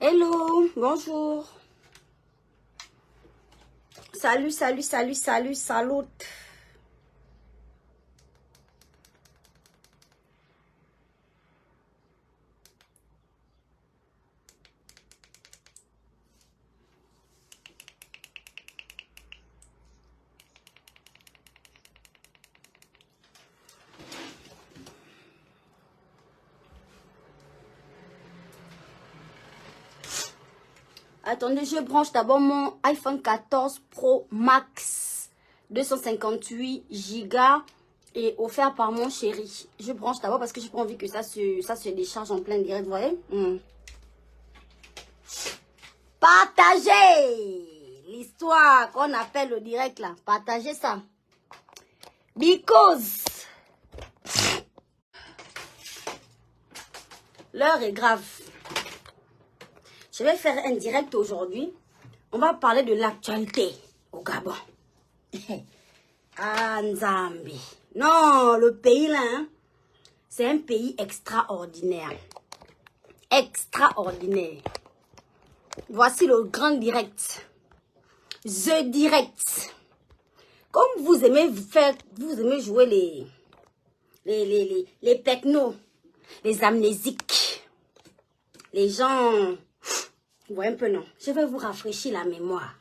Hello, bonjour. Salut, salut, salut, salut, salut. Attendez, je branche d'abord mon iPhone 14 Pro Max 258 Go et offert par mon chéri. Je branche d'abord parce que j'ai pas envie que ça se décharge en plein direct, vous voyez. Partagez l'histoire qu'on appelle le direct là. Partagez ça. Because l'heure est grave. Je vais faire un direct aujourd'hui. On va parler de l'actualité au Gabon. Ah, Nzambi. Non, le pays là, hein, c'est un pays extraordinaire. Extraordinaire. Voici le grand direct. The direct. Comme vous aimez faire, vous aimez jouer les technos, les amnésiques, les gens... Vous voyez un peu, non? Je vais vous rafraîchir la mémoire.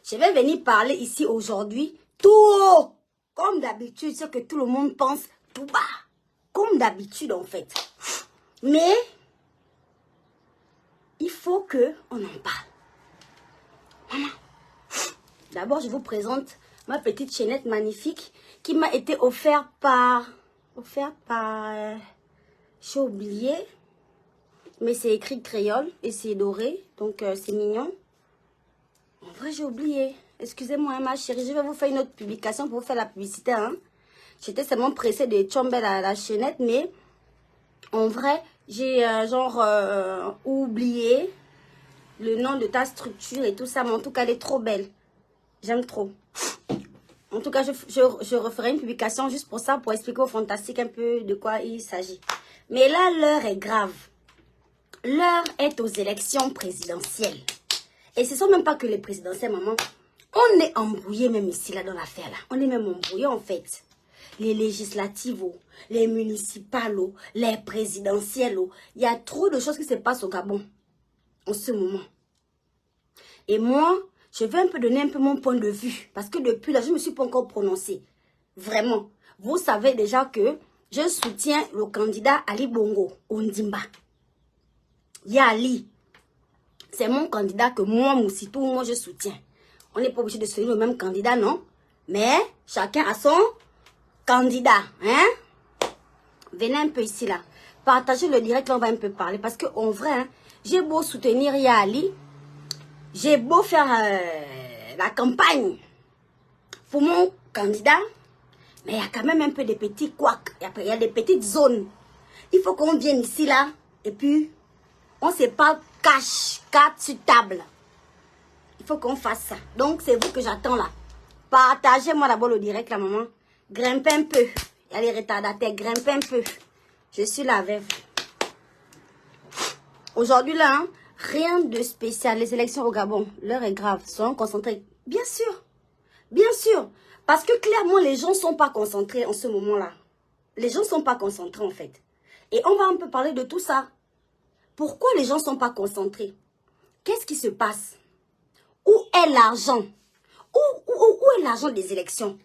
Je vais venir parler ici aujourd'hui tout haut. Comme d'habitude, ce que tout le monde pense tout bas. Comme d'habitude, en fait. Mais, il faut qu'on en parle. Maman. D'abord, je vous présente ma petite chaînette magnifique qui m'a été offerte par... j'ai oublié. Mais c'est écrit créole et c'est doré. Donc, c'est mignon. En vrai, j'ai oublié. Excusez-moi, ma chérie. Je vais vous faire une autre publication pour vous faire la publicité. Hein. J'étais seulement pressée de tomber la chaînette. Mais, en vrai, j'ai oublié le nom de ta structure et tout ça. Mais en tout cas, elle est trop belle. J'aime trop. En tout cas, je referai une publication juste pour ça. Pour expliquer au fantastique un peu de quoi il s'agit. Mais là, l'heure est grave. L'heure est aux élections présidentielles. Et ce ne sont même pas que les présidentielles, maman. On est embrouillé même ici, là, dans l'affaire, là. On est même embrouillé, en fait. Les législatives, les municipales, les présidentielles. Il y a trop de choses qui se passent au Gabon en ce moment. Et moi, je vais un peu donner un peu mon point de vue. Parce que depuis là, je ne me suis pas encore prononcée. Vraiment. Vous savez déjà que je soutiens le candidat Ali Bongo Ondimba. Yali, c'est mon candidat que moi, Moussitou, moi je soutiens. On n'est pas obligé de soutenir le même candidat, non? Mais chacun a son candidat, hein? Venez un peu ici, là. Partagez le direct, là, on va un peu parler. Parce qu'en vrai, hein, j'ai beau soutenir Yali, j'ai beau faire la campagne pour mon candidat, mais il y a quand même un peu de petits couacs. Il y a des petites zones. Il faut qu'on vienne ici, là, et puis... on ne sait pas cache, carte sur table. Il faut qu'on fasse ça. Donc, c'est vous que j'attends là. Partagez-moi d'abord le direct, la maman. Grimpez un peu. Il y a les retardataires. Grimpez un peu. Je suis là avec vous. Aujourd'hui, là, hein, rien de spécial. Les élections au Gabon, l'heure est grave. Soyons concentrés. Bien sûr. Bien sûr. Parce que clairement, les gens ne sont pas concentrés en ce moment-là. Les gens ne sont pas concentrés, en fait. Et on va un peu parler de tout ça. Pourquoi les gens ne sont pas concentrés? Qu'est-ce qui se passe? Où est l'argent? Où est l'argent des élections?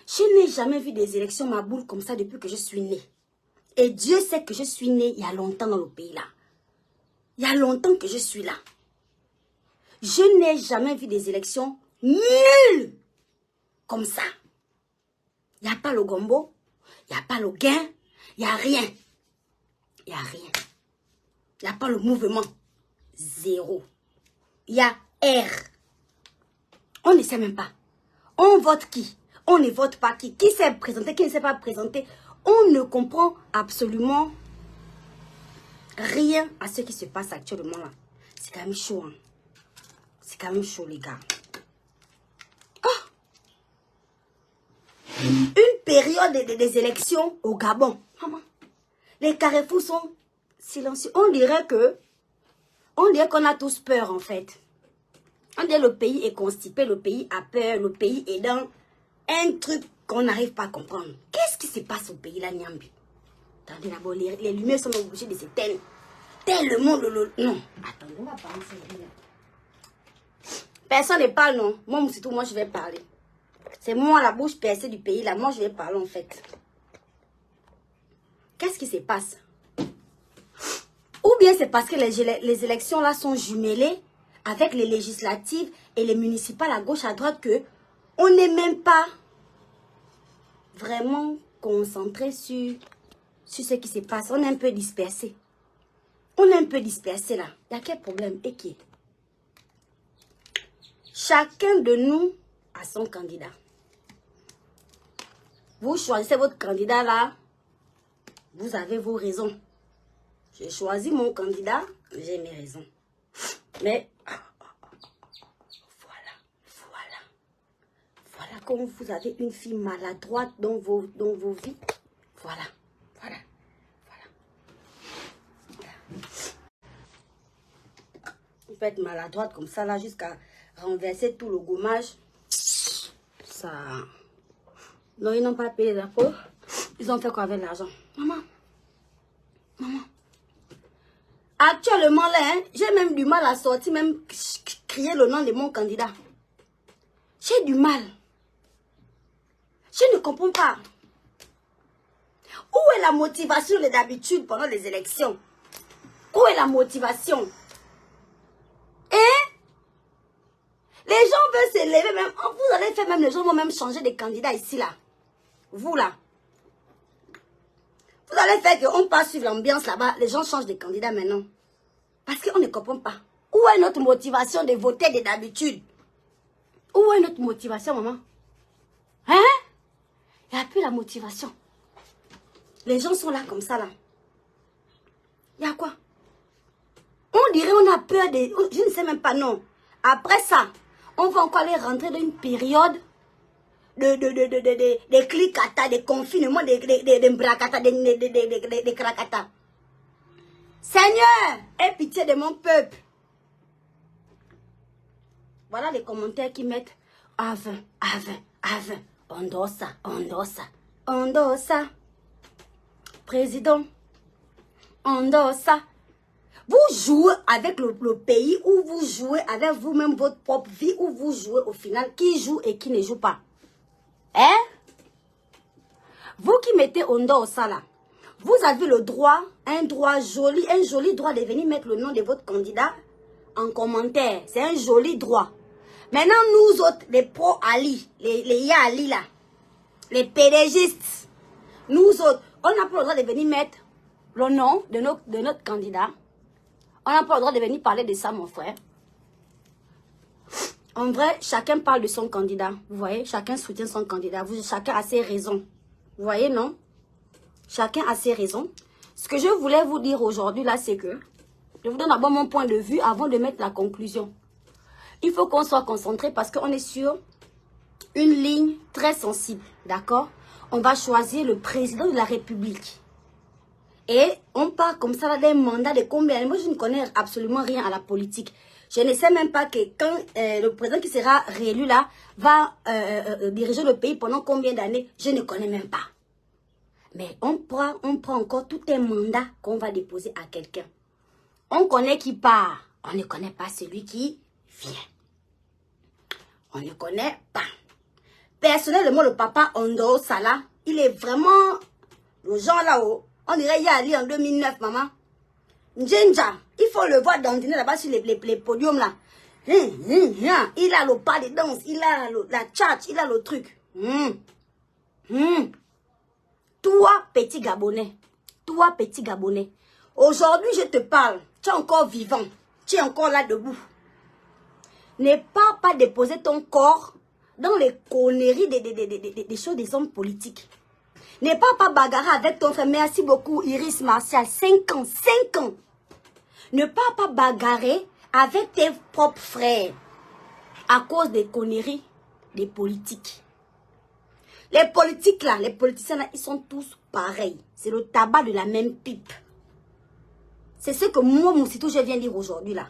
Je n'ai jamais vu des élections ma boule comme ça depuis que je suis née. Et Dieu sait que je suis née il y a longtemps dans le pays là. Il y a longtemps que je suis là. Je n'ai jamais vu des élections nulles comme ça. Il n'y a pas le gombo, il n'y a pas le gain, il n'y a rien. Il n'y a rien. Il n'y a pas le mouvement. Zéro. Il y a R. On ne sait même pas. On vote qui? On ne vote pas qui? Qui s'est présenté? Qui ne s'est pas présenté? On ne comprend absolument rien à ce qui se passe actuellement là. C'est quand même chaud. Hein? C'est quand même chaud, les gars. Oh! Une période des élections au Gabon. Maman. Les carrefours sont silencieux. On dirait que On dirait qu'on a tous peur en fait. On dirait le pays est constipé, le pays a peur, le pays est dans un truc qu'on n'arrive pas à comprendre. Qu'est-ce qui se passe au pays là, Niambi? Attendez d'abord, les lumières sont obligées de s'éteindre. Tellement non, attendez, on va parler de ça. Personne ne parle, non. Moi, surtout, moi, je vais parler. C'est moi la bouche percée du pays là. Moi, je vais parler en fait. Qu'est-ce qui se passe? Ou bien c'est parce que les élections là sont jumelées avec les législatives et les municipales à gauche, à droite que on n'est même pas vraiment concentré sur ce qui se passe. On est un peu dispersé. On est un peu dispersé là. Il y a quel problème? Et qui? Chacun de nous a son candidat. Vous choisissez votre candidat là. Vous avez vos raisons. J'ai choisi mon candidat. J'ai mes raisons. Mais voilà comment vous avez une fille maladroite dans vos vies. Voilà. Vous faites maladroite comme ça là jusqu'à renverser tout le gommage. Ça. Non, ils n'ont pas payé l'impôt. Ils ont fait quoi avec l'argent? Maman. Actuellement là, hein, j'ai même du mal à sortir, même crier le nom de mon candidat. J'ai du mal. Je ne comprends pas. Où est la motivation d'habitude pendant les élections? Où est la motivation? Hein? Les gens veulent se lever même. Vous allez faire même, les gens vont même changer de candidat ici là. Vous là. Vous allez faire qu'on passe suivre l'ambiance là-bas. Les gens changent de candidat maintenant. Parce qu'on ne comprend pas. Où est notre motivation de voter d'habitude? Où est notre motivation, maman? Hein? Il n'y a plus la motivation. Les gens sont là comme ça, là. Il y a quoi? On dirait on a peur de... Je ne sais même pas, non. Après ça, on va encore aller rentrer dans une période de clicata, de confinement, de bracata, de cracata. Seigneur, aie pitié de mon peuple. Voilà les commentaires qui mettent avant. Ondosa. Président, ondosa. Vous jouez avec le pays ou vous jouez avec vous-même votre propre vie ou vous jouez au final qui joue et qui ne joue pas. Hein? Vous qui mettez ondosa là, vous avez le droit, un joli droit de venir mettre le nom de votre candidat en commentaire. C'est un joli droit. Maintenant, nous autres, les pro-Ali, les Ya-Ali là, les pédégistes, nous autres, on n'a pas le droit de venir mettre le nom de notre candidat. On n'a pas le droit de venir parler de ça, mon frère. En vrai, chacun parle de son candidat. Vous voyez, chacun soutient son candidat. Chacun a ses raisons. Vous voyez, non? Chacun a ses raisons. Ce que je voulais vous dire aujourd'hui, là, c'est que je vous donne d'abord mon point de vue avant de mettre la conclusion. Il faut qu'on soit concentré parce qu'on est sur une ligne très sensible, d'accord? On va choisir le président de la République. Et on part comme ça d'un mandat de combien? Moi, je ne connais absolument rien à la politique. Je ne sais même pas que quand le président qui sera réélu là va diriger le pays pendant combien d'années, je ne connais même pas. Mais on prend encore tout un mandat qu'on va déposer à quelqu'un. On connaît qui part, on ne connaît pas celui qui vient. On ne connaît pas. Personnellement, le papa Ondo Sala, il est vraiment le genre là-haut. On dirait Yali en 2009, maman. Njenja, il faut le voir dandiner là-bas sur les podiums là. Il a le pas de danse, il a la tchatch, il a le truc. Toi, petit Gabonais, aujourd'hui je te parle, tu es encore vivant, tu es encore là debout. Ne pas déposer ton corps dans les conneries des choses des hommes politiques. Ne pas bagarrer avec ton frère. Merci beaucoup Iris Martial, 5 ans. Ne pas bagarrer avec tes propres frères à cause des conneries des politiques. Les politiques là, les politiciens là, ils sont tous pareils. C'est le tabac de la même pipe. C'est ce que moi, Moussitou, je viens dire aujourd'hui là.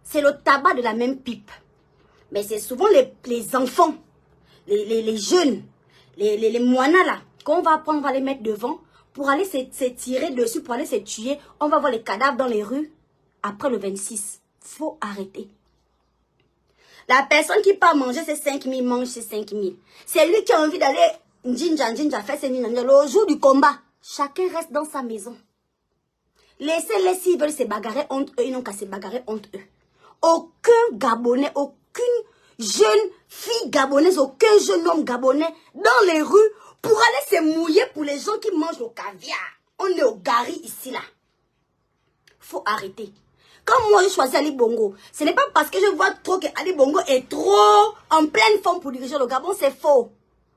C'est le tabac de la même pipe. Mais c'est souvent les enfants, les jeunes, les moinas là, qu'on va prendre, on va les mettre devant pour aller se tirer dessus, pour aller se tuer. On va voir les cadavres dans les rues après le 26. Faut arrêter. La personne qui part manger ses 5 000, mange ses 5 000. C'est lui qui a envie d'aller Njinja, faire ses ninja. Le jour du combat, chacun reste dans sa maison. Laissez-les s'ils veulent se bagarrer entre eux, ils n'ont qu'à se bagarrer entre eux. Aucun Gabonais, aucune jeune fille gabonaise, aucun jeune homme gabonais dans les rues pour aller se mouiller pour les gens qui mangent le caviar. On est au Gari ici là. Faut arrêter. Quand moi je choisis Ali Bongo, ce n'est pas parce que je vois trop que Ali Bongo est trop en pleine forme pour diriger le Gabon, c'est faux.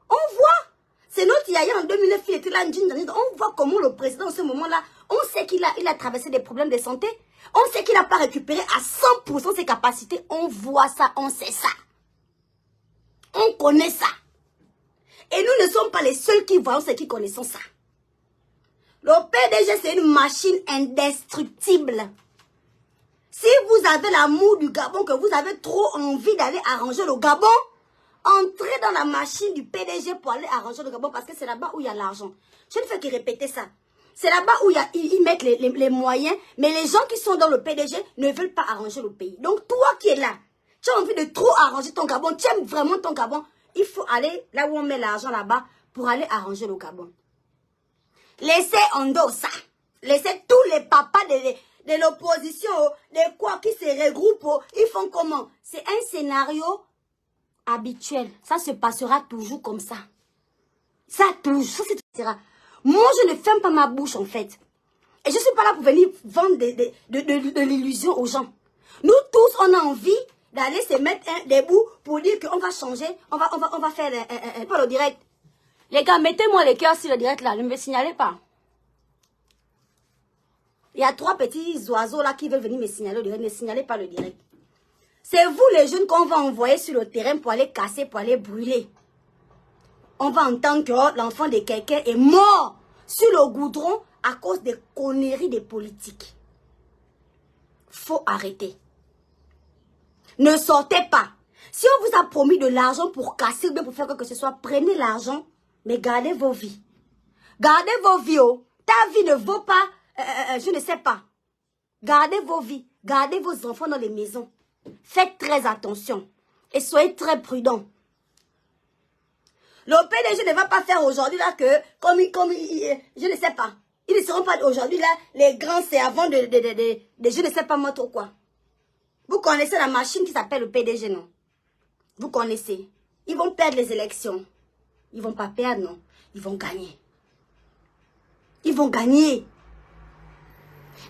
On voit. C'est notre Yaya en 2009, il était là, on voit comment le président en ce moment-là, on sait qu'il a traversé des problèmes de santé. On sait qu'il n'a pas récupéré à 100% ses capacités. On voit ça, on sait ça. On connaît ça. Et nous ne sommes pas les seuls qui voyons ce qui connaissons ça. Le PDG, c'est une machine indestructible. Si vous avez l'amour du Gabon, que vous avez trop envie d'aller arranger le Gabon, entrez dans la machine du PDG pour aller arranger le Gabon parce que c'est là-bas où il y a l'argent. Je ne fais que répéter ça. C'est là-bas où ils mettent les moyens, mais les gens qui sont dans le PDG ne veulent pas arranger le pays. Donc toi qui es là, tu as envie de trop arranger ton Gabon, tu aimes vraiment ton Gabon, il faut aller là où on met l'argent là-bas pour aller arranger le Gabon. Laissez Ondo ça. Laissez tous les papas de l'opposition, des quoi qui se regroupent, ils font comment? C'est un scénario habituel. Ça se passera toujours comme ça. Ça toujours se passera. Moi, je ne ferme pas ma bouche en fait. Et je ne suis pas là pour venir vendre de l'illusion aux gens. Nous tous, on a envie d'aller se mettre debout pour dire qu'on va changer. On va faire pas le direct. Les gars, mettez-moi les cœurs sur le direct là. Ne me signalez pas. Il y a 3 petits oiseaux là qui veulent venir me signaler le direct. Ne signalez pas le direct. C'est vous les jeunes qu'on va envoyer sur le terrain pour aller casser, pour aller brûler. On va entendre que l'enfant de quelqu'un est mort sur le goudron à cause des conneries des politiques. Faut arrêter. Ne sortez pas. Si on vous a promis de l'argent pour casser ou bien pour faire quoi que ce soit, prenez l'argent, mais gardez vos vies. Gardez vos vies. Oh. Ta vie ne vaut pas, je ne sais pas. Gardez vos vies. Gardez vos enfants dans les maisons. Faites très attention. Et soyez très prudents. Le PDG ne va pas faire aujourd'hui là que, comme je ne sais pas. Ils ne seront pas aujourd'hui là les grands servants de je ne sais pas moi trop quoi. Vous connaissez la machine qui s'appelle le PDG, non? Vous connaissez. Ils vont perdre les élections. Ils ne vont pas perdre, non. Ils vont gagner. Ils vont gagner.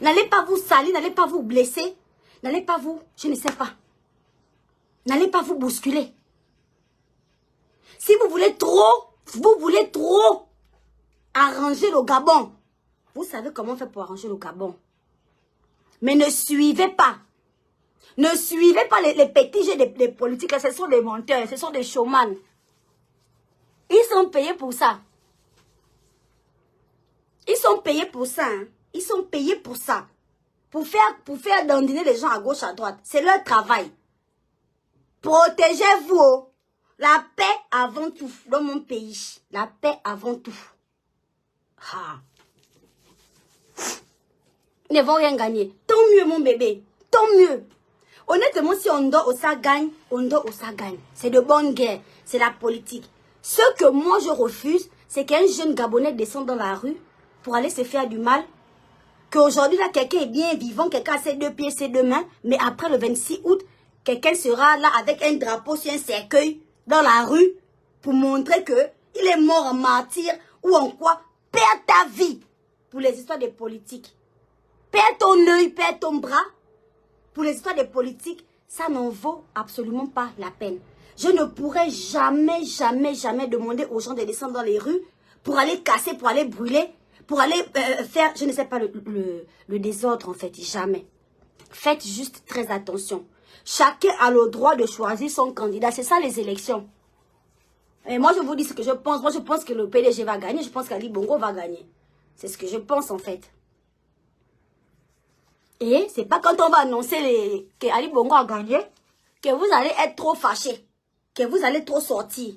N'allez pas vous salir, n'allez pas vous blesser. N'allez pas vous, je ne sais pas. N'allez pas vous bousculer. Si vous voulez trop arranger le Gabon, vous savez comment on fait pour arranger le Gabon. Mais ne suivez pas. Ne suivez pas les petits jeux des politiques. Ce sont des menteurs, ce sont des showman. Ils sont payés pour ça. Ils sont payés pour ça. Hein. Ils sont payés pour ça. Pour faire dandiner les gens à gauche, à droite. C'est leur travail. Protégez-vous. La paix avant tout dans mon pays. La paix avant tout. Ah. Ils ne vont rien gagner. Tant mieux mon bébé. Tant mieux. Honnêtement, si Ondo Ossa gagne, Ondo Ossa gagne. C'est de bonne guerre. C'est la politique. Ce que moi je refuse, c'est qu'un jeune Gabonais descende dans la rue pour aller se faire du mal. Qu'aujourd'hui, là, quelqu'un est bien vivant, quelqu'un a ses 2 pieds, ses 2 mains. Mais après le 26 août, quelqu'un sera là avec un drapeau sur un cercueil dans la rue pour montrer que il est mort en martyr ou en quoi. Perds ta vie pour les histoires des politiques. Perds ton œil, perds ton bras. Pour les histoires des politiques, ça n'en vaut absolument pas la peine. Je ne pourrais jamais demander aux gens de descendre dans les rues pour aller casser, pour aller brûler, pour aller faire, je ne sais pas, le désordre en fait, jamais. Faites juste très attention. Chacun a le droit de choisir son candidat. C'est ça les élections. Et moi je vous dis ce que je pense. Moi je pense que le PDG va gagner. Je pense qu'Ali Bongo va gagner. C'est ce que je pense en fait. Et c'est pas quand on va annoncer que Ali Bongo a gagné que vous allez être trop fâchés, que vous allez trop sortir.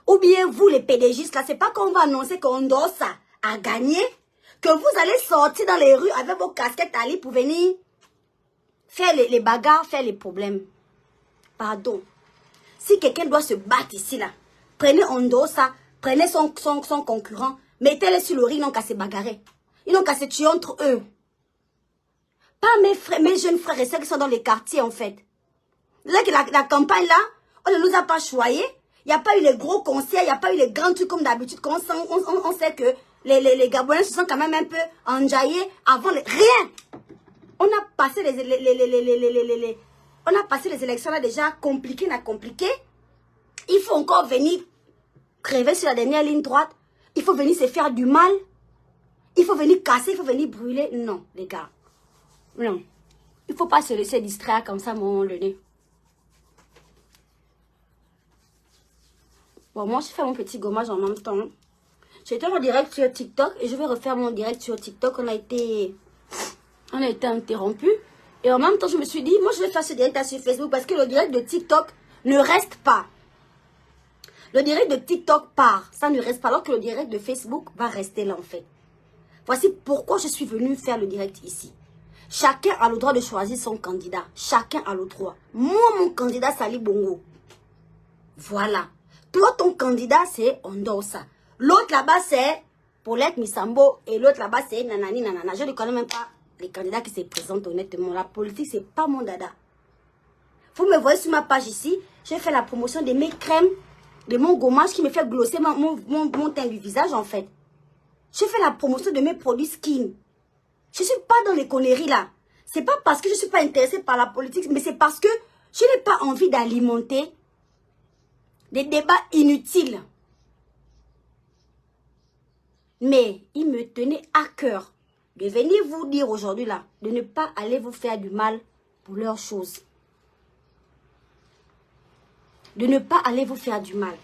Ou bien vous, les PDGistes, là, c'est pas qu'on va annoncer qu'Ondossa a gagné, que vous allez sortir dans les rues avec vos casquettes Ali pour venir faire les bagarres, faire les problèmes. Pardon. Si quelqu'un doit se battre ici, là, prenez Ondossa, prenez son concurrent, mettez-les sur le ring, ils n'ont qu'à se bagarrer. Ils n'ont qu'à se tuer entre eux. Pas mes jeunes frères et sœurs qui sont dans les quartiers, en fait. Vous savez que la campagne, là, on ne nous a pas choyés. Il n'y a pas eu les gros concerts, il n'y a pas eu les grands trucs comme d'habitude. On sait que les Gabonais se sont quand même un peu enjaillés avant rien. On a passé on a passé les élections là déjà compliquées. Il faut encore venir crever sur la dernière ligne droite. Il faut venir se faire du mal. Il faut venir casser, il faut venir brûler. Non, les gars. Non. Il ne faut pas se laisser distraire comme ça, mon le nez. Bon, moi, je fais mon petit gommage en même temps. J'étais en direct sur TikTok et je vais refaire mon direct sur TikTok. On a été interrompu. Et en même temps, je me suis dit, moi, je vais faire ce direct sur Facebook parce que le direct de TikTok ne reste pas. Le direct de TikTok part. Ça ne reste pas alors que le direct de Facebook va rester là, en fait. Voici pourquoi je suis venue faire le direct ici. Chacun a le droit de choisir son candidat. Chacun a le droit. Moi, mon candidat, c'est Ali Bongo. Voilà. Toi, ton candidat, c'est Ondossa. L'autre là-bas, c'est Paulette Misambo. Et l'autre là-bas, c'est Nanani Nanana. Je ne connais même pas les candidats qui se présentent honnêtement. La politique, c'est pas mon dada. Vous me voyez sur ma page ici. J'ai fait la promotion de mes crèmes, de mon gommage qui me fait glosser mon teint du visage, en fait. J'ai fait la promotion de mes produits skin. Je ne suis pas dans les conneries là. C'est pas parce que je ne suis pas intéressée par la politique, mais c'est parce que je n'ai pas envie d'alimenter des débats inutiles. Mais il me tenait à cœur de venir vous dire aujourd'hui là, de ne pas aller vous faire du mal pour leurs choses. De ne pas aller vous faire du mal.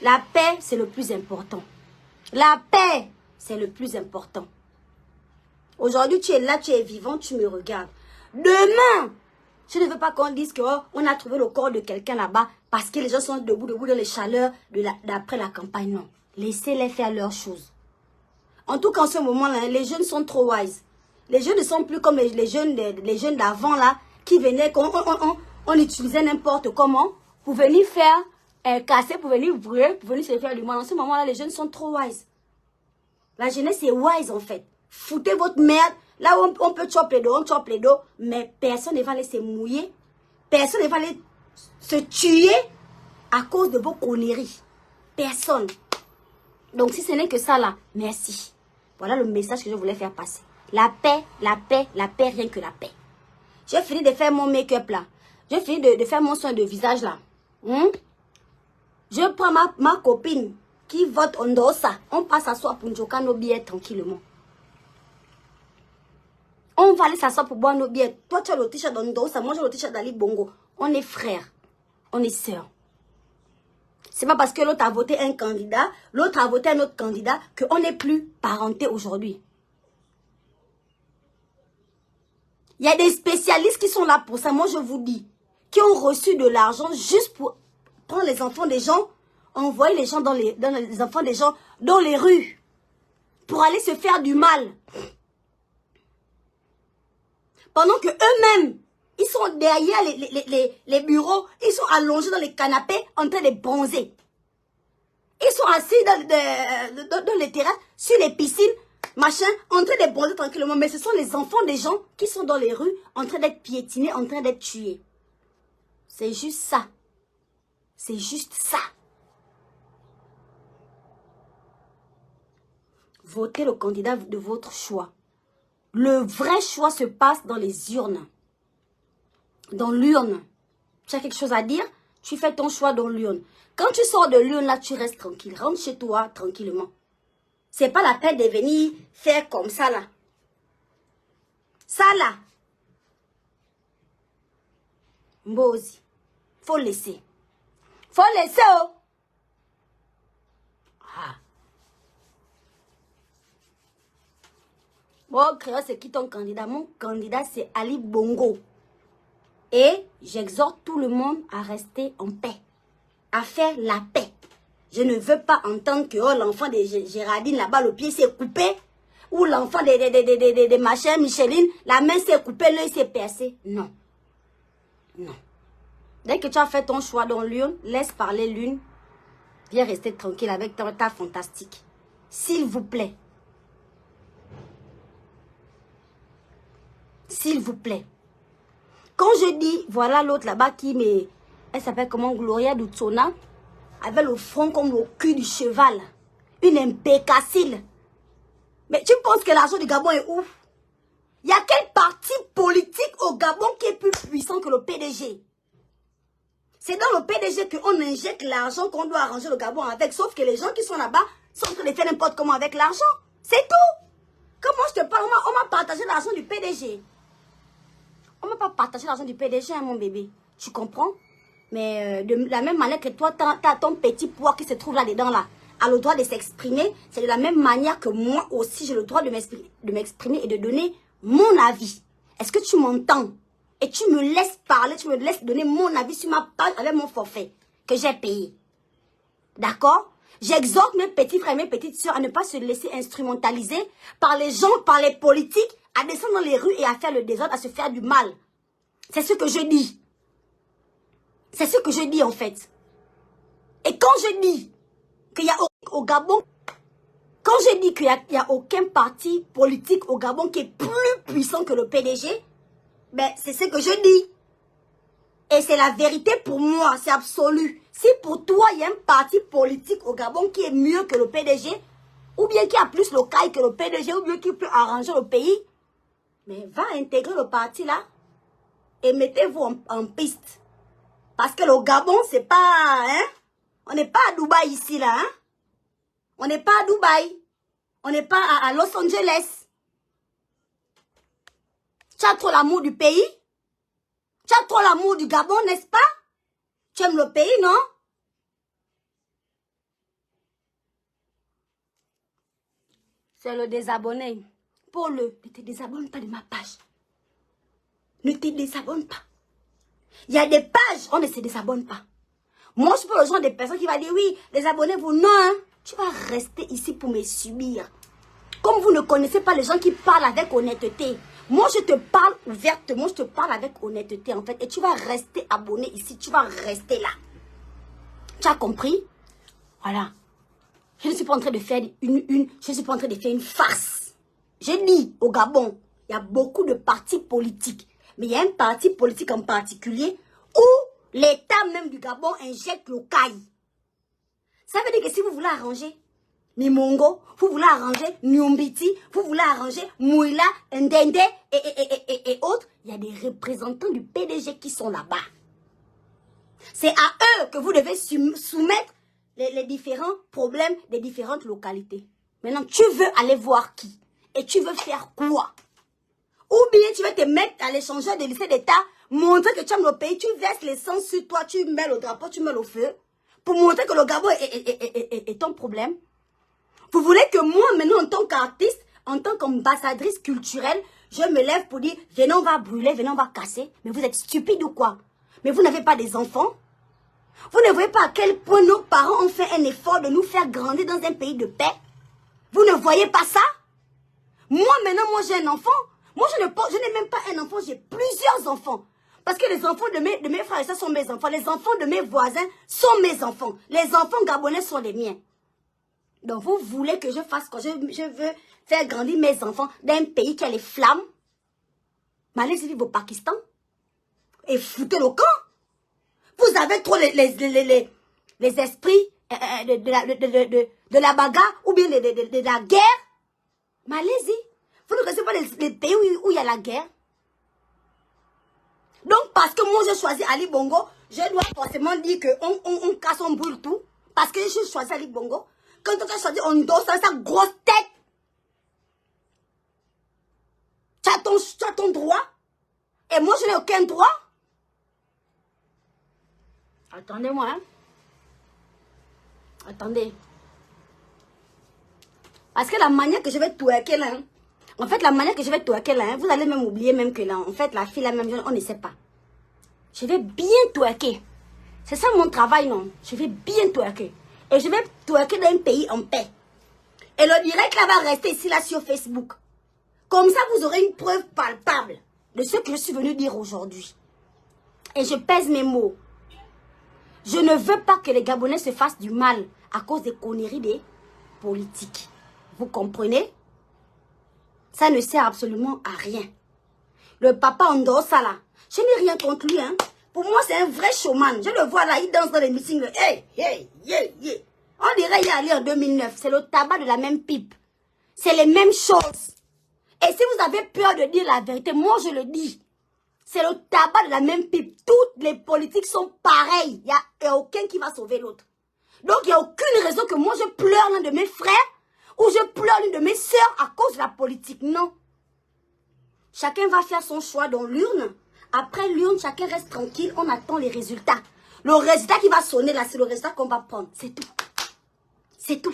La paix, c'est le plus important. La paix, c'est le plus important. Aujourd'hui, tu es là, tu es vivant, tu me regardes. Demain, je ne veux pas qu'on dise qu'on a trouvé le corps de quelqu'un là-bas parce que les gens sont debout dans les chaleurs d'après la campagne. Non, laissez-les faire leurs choses. En tout cas, en ce moment-là, les jeunes sont trop wise. Les jeunes ne sont plus comme les jeunes d'avant là, qui venaient, on utilisait n'importe comment pour venir faire casser, pour venir brûler, pour venir se faire du mal. En ce moment-là, les jeunes sont trop wise. La jeunesse est wise en fait. Foutez votre merde. Là où on peut choper les dos, on chope les dos. Mais personne ne va laisser mouiller. Personne ne va aller se tuer à cause de vos conneries. Personne. Donc si ce n'est que ça là, merci. Voilà le message que je voulais faire passer. La paix, la paix, la paix, rien que la paix. J'ai fini de faire mon make-up là. J'ai fini de faire mon soin de visage là. Je prends ma copine qui vote Ondossa. On passe s'asseoir pour njoka nos billets tranquillement. On va aller s'asseoir pour boire nos billets. Toi, tu as le t-shirt d'Ondossa, moi j'ai le t-shirt d'Ali Bongo. On est frères. On est sœurs. C'est pas parce que l'autre a voté un candidat, l'autre a voté un autre candidat, qu'on n'est plus parenté aujourd'hui. Il y a des spécialistes qui sont là pour ça, moi je vous dis, qui ont reçu de l'argent juste pour prendre les enfants des gens, envoyer les gens dans les enfants des gens dans les rues, pour aller se faire du mal. Pendant que eux-mêmes, ils sont derrière les bureaux, ils sont allongés dans les canapés en train de bronzer. Ils sont assis dans les terrasses, sur les piscines, machin, en train de bronzer tranquillement. Mais ce sont les enfants des gens qui sont dans les rues, en train d'être piétinés, en train d'être tués. C'est juste ça. C'est juste ça. Votez le candidat de votre choix. Le vrai choix se passe dans les urnes. Dans l'urne. Tu as quelque chose à dire? Tu fais ton choix dans l'urne. Quand tu sors de l'urne, là, tu restes tranquille. Rentre chez toi tranquillement. C'est pas la peine de venir faire comme ça, là. Ça, là. Mbozi. Faut laisser. Faut laisser, oh. Ah. Oh, Créole, c'est qui ton candidat? Mon candidat, c'est Ali Bongo. Et j'exhorte tout le monde à rester en paix, à faire la paix. Je ne veux pas entendre que oh, l'enfant de Géraldine, là-bas, le pied s'est coupé. Ou l'enfant de machin, Micheline, la main s'est coupée, l'œil s'est percé. Non. Non. Dès que tu as fait ton choix dans l'urne, laisse parler l'une. Viens rester tranquille avec ta fantastique. S'il vous plaît. S'il vous plaît. Quand je dis, voilà l'autre là-bas qui me... Elle s'appelle comment? Gloria Dutsona. Avec le front comme le cul du cheval. Une impécacile. Mais tu penses que l'argent du Gabon est où? Il y a quel parti politique au Gabon qui est plus puissant que le PDG? C'est dans le PDG qu'on injecte l'argent qu'on doit arranger le Gabon avec. Sauf que les gens qui sont là-bas sont en train de faire n'importe comment avec l'argent. C'est tout. Comment je te parle? On m'a partagé l'argent du PDG. On m'a pas partagé l'argent du PDG, hein, mon bébé. Tu comprends? Mais de la même manière que toi, tu as ton petit poids qui se trouve là-dedans, là, a le droit de s'exprimer. C'est de la même manière que moi aussi, j'ai le droit de m'exprimer et de donner mon avis. Est-ce que tu m'entends? Et tu me laisses parler, tu me laisses donner mon avis sur ma page avec mon forfait que j'ai payé. D'accord? J'exhorte mes petits frères et mes petites soeurs à ne pas se laisser instrumentaliser par les gens, par les politiques, à descendre dans les rues et à faire le désordre, à se faire du mal. C'est ce que je dis. C'est ce que je dis en fait. Et quand je dis qu'il y a au Gabon, quand je dis qu'il n'y a aucun parti politique au Gabon qui est plus puissant que le PDG, ben c'est ce que je dis. Et c'est la vérité pour moi, c'est absolu. Si pour toi, il y a un parti politique au Gabon qui est mieux que le PDG, ou bien qui a plus le caille que le PDG, ou bien qui peut arranger le pays, mais va intégrer le parti là et mettez-vous en piste. Parce que le Gabon, c'est pas... Hein? On n'est pas à Dubaï ici là. Hein? On n'est pas à Dubaï. On n'est pas à Los Angeles. Tu as trop l'amour du pays? Tu as trop l'amour du Gabon, n'est-ce pas? Tu aimes le pays, non? C'est le désabonné. Paul, ne te désabonne pas de ma page. Ne te désabonne pas. Il y a des pages, on ne se désabonne pas. Moi, je suis pas le genre de personne qui va dire, oui, désabonnez-vous. Non, hein? Tu vas rester ici pour me subir. Comme vous ne connaissez pas les gens qui parlent avec honnêteté. Moi, je te parle ouvertement, je te parle avec honnêteté, en fait. Et tu vas rester abonné ici, tu vas rester là. Tu as compris? Voilà. Je ne suis pas en train de faire je suis pas en train de faire une farce. Je dis au Gabon, il y a beaucoup de partis politiques. Mais il y a un parti politique en particulier où l'État même du Gabon injecte le caille. Ça veut dire que si vous voulez arranger Nimongo, vous voulez arranger Nyumbiti, vous voulez arranger Mouila, Ndende et autres, il y a des représentants du PDG qui sont là-bas. C'est à eux que vous devez soumettre les différents problèmes des différentes localités. Maintenant, tu veux aller voir qui? Et tu veux faire quoi? Ou bien tu veux te mettre à l'échangeur de lycée d'État, montrer que tu aimes le pays, tu verses l'essence sur toi, tu mets le drapeau, tu mets le feu, pour montrer que le Gabon est ton problème. Vous voulez que moi, maintenant, en tant qu'artiste, en tant qu'ambassadrice culturelle, je me lève pour dire, venez, on va brûler, venez, on va casser. Mais vous êtes stupide ou quoi? Mais vous n'avez pas des enfants? Vous ne voyez pas à quel point nos parents ont fait un effort de nous faire grandir dans un pays de paix? Vous ne voyez pas ça? Moi, maintenant, moi, j'ai un enfant. Moi, je n'ai même pas un enfant, j'ai plusieurs enfants. Parce que les enfants de mes frères et sœurs sont mes enfants. Les enfants de mes voisins sont mes enfants. Les enfants gabonais sont les miens. Donc, vous voulez que je fasse quoi? Je veux faire grandir mes enfants d'un pays qui a les flammes. Mais allez-y vivre au Pakistan. Et foutez le camp. Vous avez trop les esprits de la bagarre ou bien de la guerre. Mais allez-y. Vous ne connaissez pas les pays où il y a la guerre. Donc, parce que moi, j'ai choisi Ali Bongo, je dois forcément dire qu'on casse, on brûle tout. Parce que j'ai choisi Ali Bongo. Quand on a choisi, on dose sa grosse tête. Tu as ton droit. Et moi, je n'ai aucun droit. Attendez-moi, hein. Attendez. Parce que la manière que je vais twerker là, hein, En fait, la manière que je vais twerker là, hein, vous allez même oublier même que là, en fait, la fille là même, on ne sait pas. Je vais bien twerker. C'est ça mon travail, non? Je vais bien twerker. Et je vais twerker dans un pays en paix. Et le direct là va rester ici là sur Facebook. Comme ça, vous aurez une preuve palpable de ce que je suis venue dire aujourd'hui. Et je pèse mes mots. Je ne veux pas que les Gabonais se fassent du mal à cause des conneries des politiques. Vous comprenez? Ça ne sert absolument à rien. Le papa Ondosa là, je n'ai rien contre lui. Hein. Pour moi, c'est un vrai showman. Je le vois là, il danse dans les meetings. Hey, hey, hey, hey. On dirait qu'il est allé en 2009. C'est le tabac de la même pipe. C'est les mêmes choses. Et si vous avez peur de dire la vérité, moi je le dis. C'est le tabac de la même pipe. Toutes les politiques sont pareilles. Il n'y a aucun qui va sauver l'autre. Donc il n'y a aucune raison que moi je pleure l'un de mes frères ou je pleure l'une de mes sœurs à cause de la politique. Non. Chacun va faire son choix dans l'urne. Après l'urne, chacun reste tranquille. On attend les résultats. Le résultat qui va sonner là, c'est le résultat qu'on va prendre. C'est tout. C'est tout.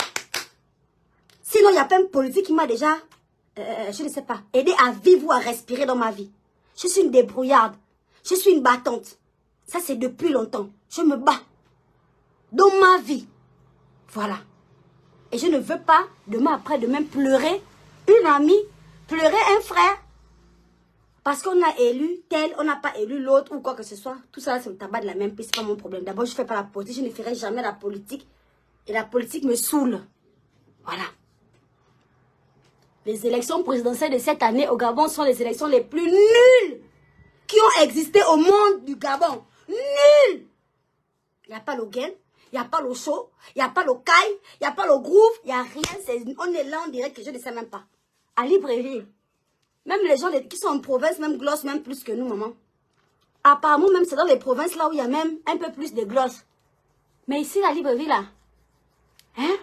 Sinon, il y a plein de politiques qui m'a déjà, je ne sais pas, aidé à vivre ou à respirer dans ma vie. Je suis une débrouillarde. Je suis une battante. Ça, c'est depuis longtemps. Je me bats. Dans ma vie. Voilà. Et je ne veux pas, demain après-demain, pleurer une amie, pleurer un frère. Parce qu'on a élu tel, on n'a pas élu l'autre ou quoi que ce soit. Tout ça, c'est le tabac de la même piste, c'est pas mon problème. D'abord, je ne fais pas la politique, je ne ferai jamais la politique. Et la politique me saoule. Voilà. Les élections présidentielles de cette année au Gabon sont les élections les plus nulles qui ont existé au monde du Gabon. Nulles. Il n'y a pas le gain, il n'y a pas le show, il n'y a pas le caille, il n'y a pas le groove, il n'y a rien. On est là, on dirait que je ne sais même pas. À Libreville. Même les gens qui sont en province, même gloss, même plus que nous, maman. Apparemment, même c'est dans les provinces là où il y a même un peu plus de gloss. Mais ici, la Libreville, là, hein?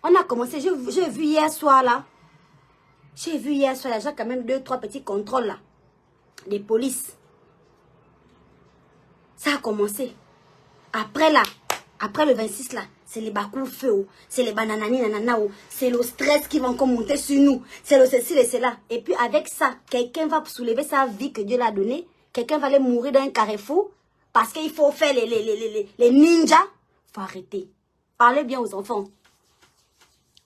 On a commencé, j'ai vu hier soir, là. J'ai vu hier soir, il y a quand même 2-3 petits contrôles, là. Des polices. Ça a commencé. Après, là, après le 26, là, c'est les bakou feu, c'est les bananani nanana, c'est le stress qui va encore monter sur nous, c'est le ceci et cela. Et puis avec ça, quelqu'un va soulever sa vie que Dieu l'a donnée, quelqu'un va aller mourir dans un carrefour parce qu'il faut faire les ninjas. Faut arrêter. Parlez bien aux enfants.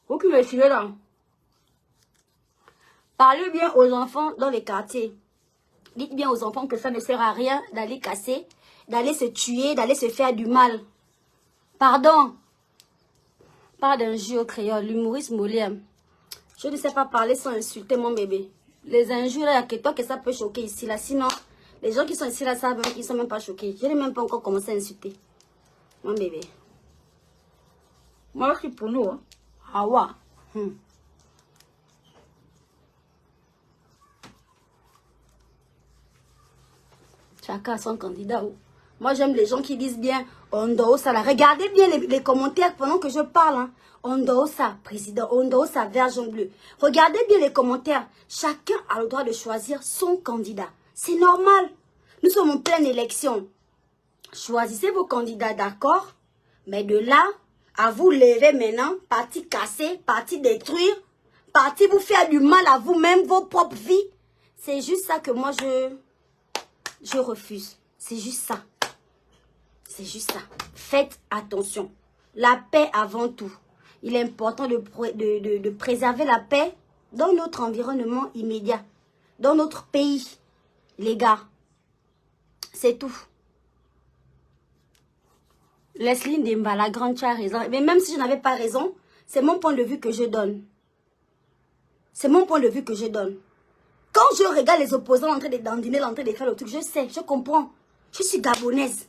Vous qui me suivez là. Parlez bien aux enfants dans les quartiers. Dites bien aux enfants que ça ne sert à rien d'aller casser, d'aller se tuer, d'aller se faire du mal. Pardon. Pas d'injures créole, l'humoriste Molière. Je ne sais pas parler sans insulter mon bébé. Les injures, il y a que toi que ça peut choquer ici, là. Sinon, les gens qui sont ici, là, savent qu'ils ne sont même pas choqués. Je n'ai même pas encore commencé à insulter mon bébé. Moi, je suis pour nous. Hein. Ah ouais. Chacun a son candidat. Moi, j'aime les gens qui disent bien Ondosa. Regardez bien les commentaires pendant que je parle. Hein. Ondosa, président. Ondosa, vert, jaune, bleu. Regardez bien les commentaires. Chacun a le droit de choisir son candidat. C'est normal. Nous sommes en pleine élection. Choisissez vos candidats, d'accord? Mais de là, à vous lever maintenant, parti casser, parti détruire, parti vous faire du mal à vous-même, vos propres vies. C'est juste ça que moi, je refuse. C'est juste ça. C'est juste ça. Faites attention. La paix avant tout. Il est important de préserver la paix dans notre environnement immédiat. Dans notre pays. Les gars. C'est tout. Leslie Ndemba, la grande, tu as raison. Mais même si je n'avais pas raison, c'est mon point de vue que je donne. C'est mon point de vue que je donne. Quand je regarde les opposants en train de dandiner, en train de faire le truc, je sais, je comprends. Je suis gabonaise.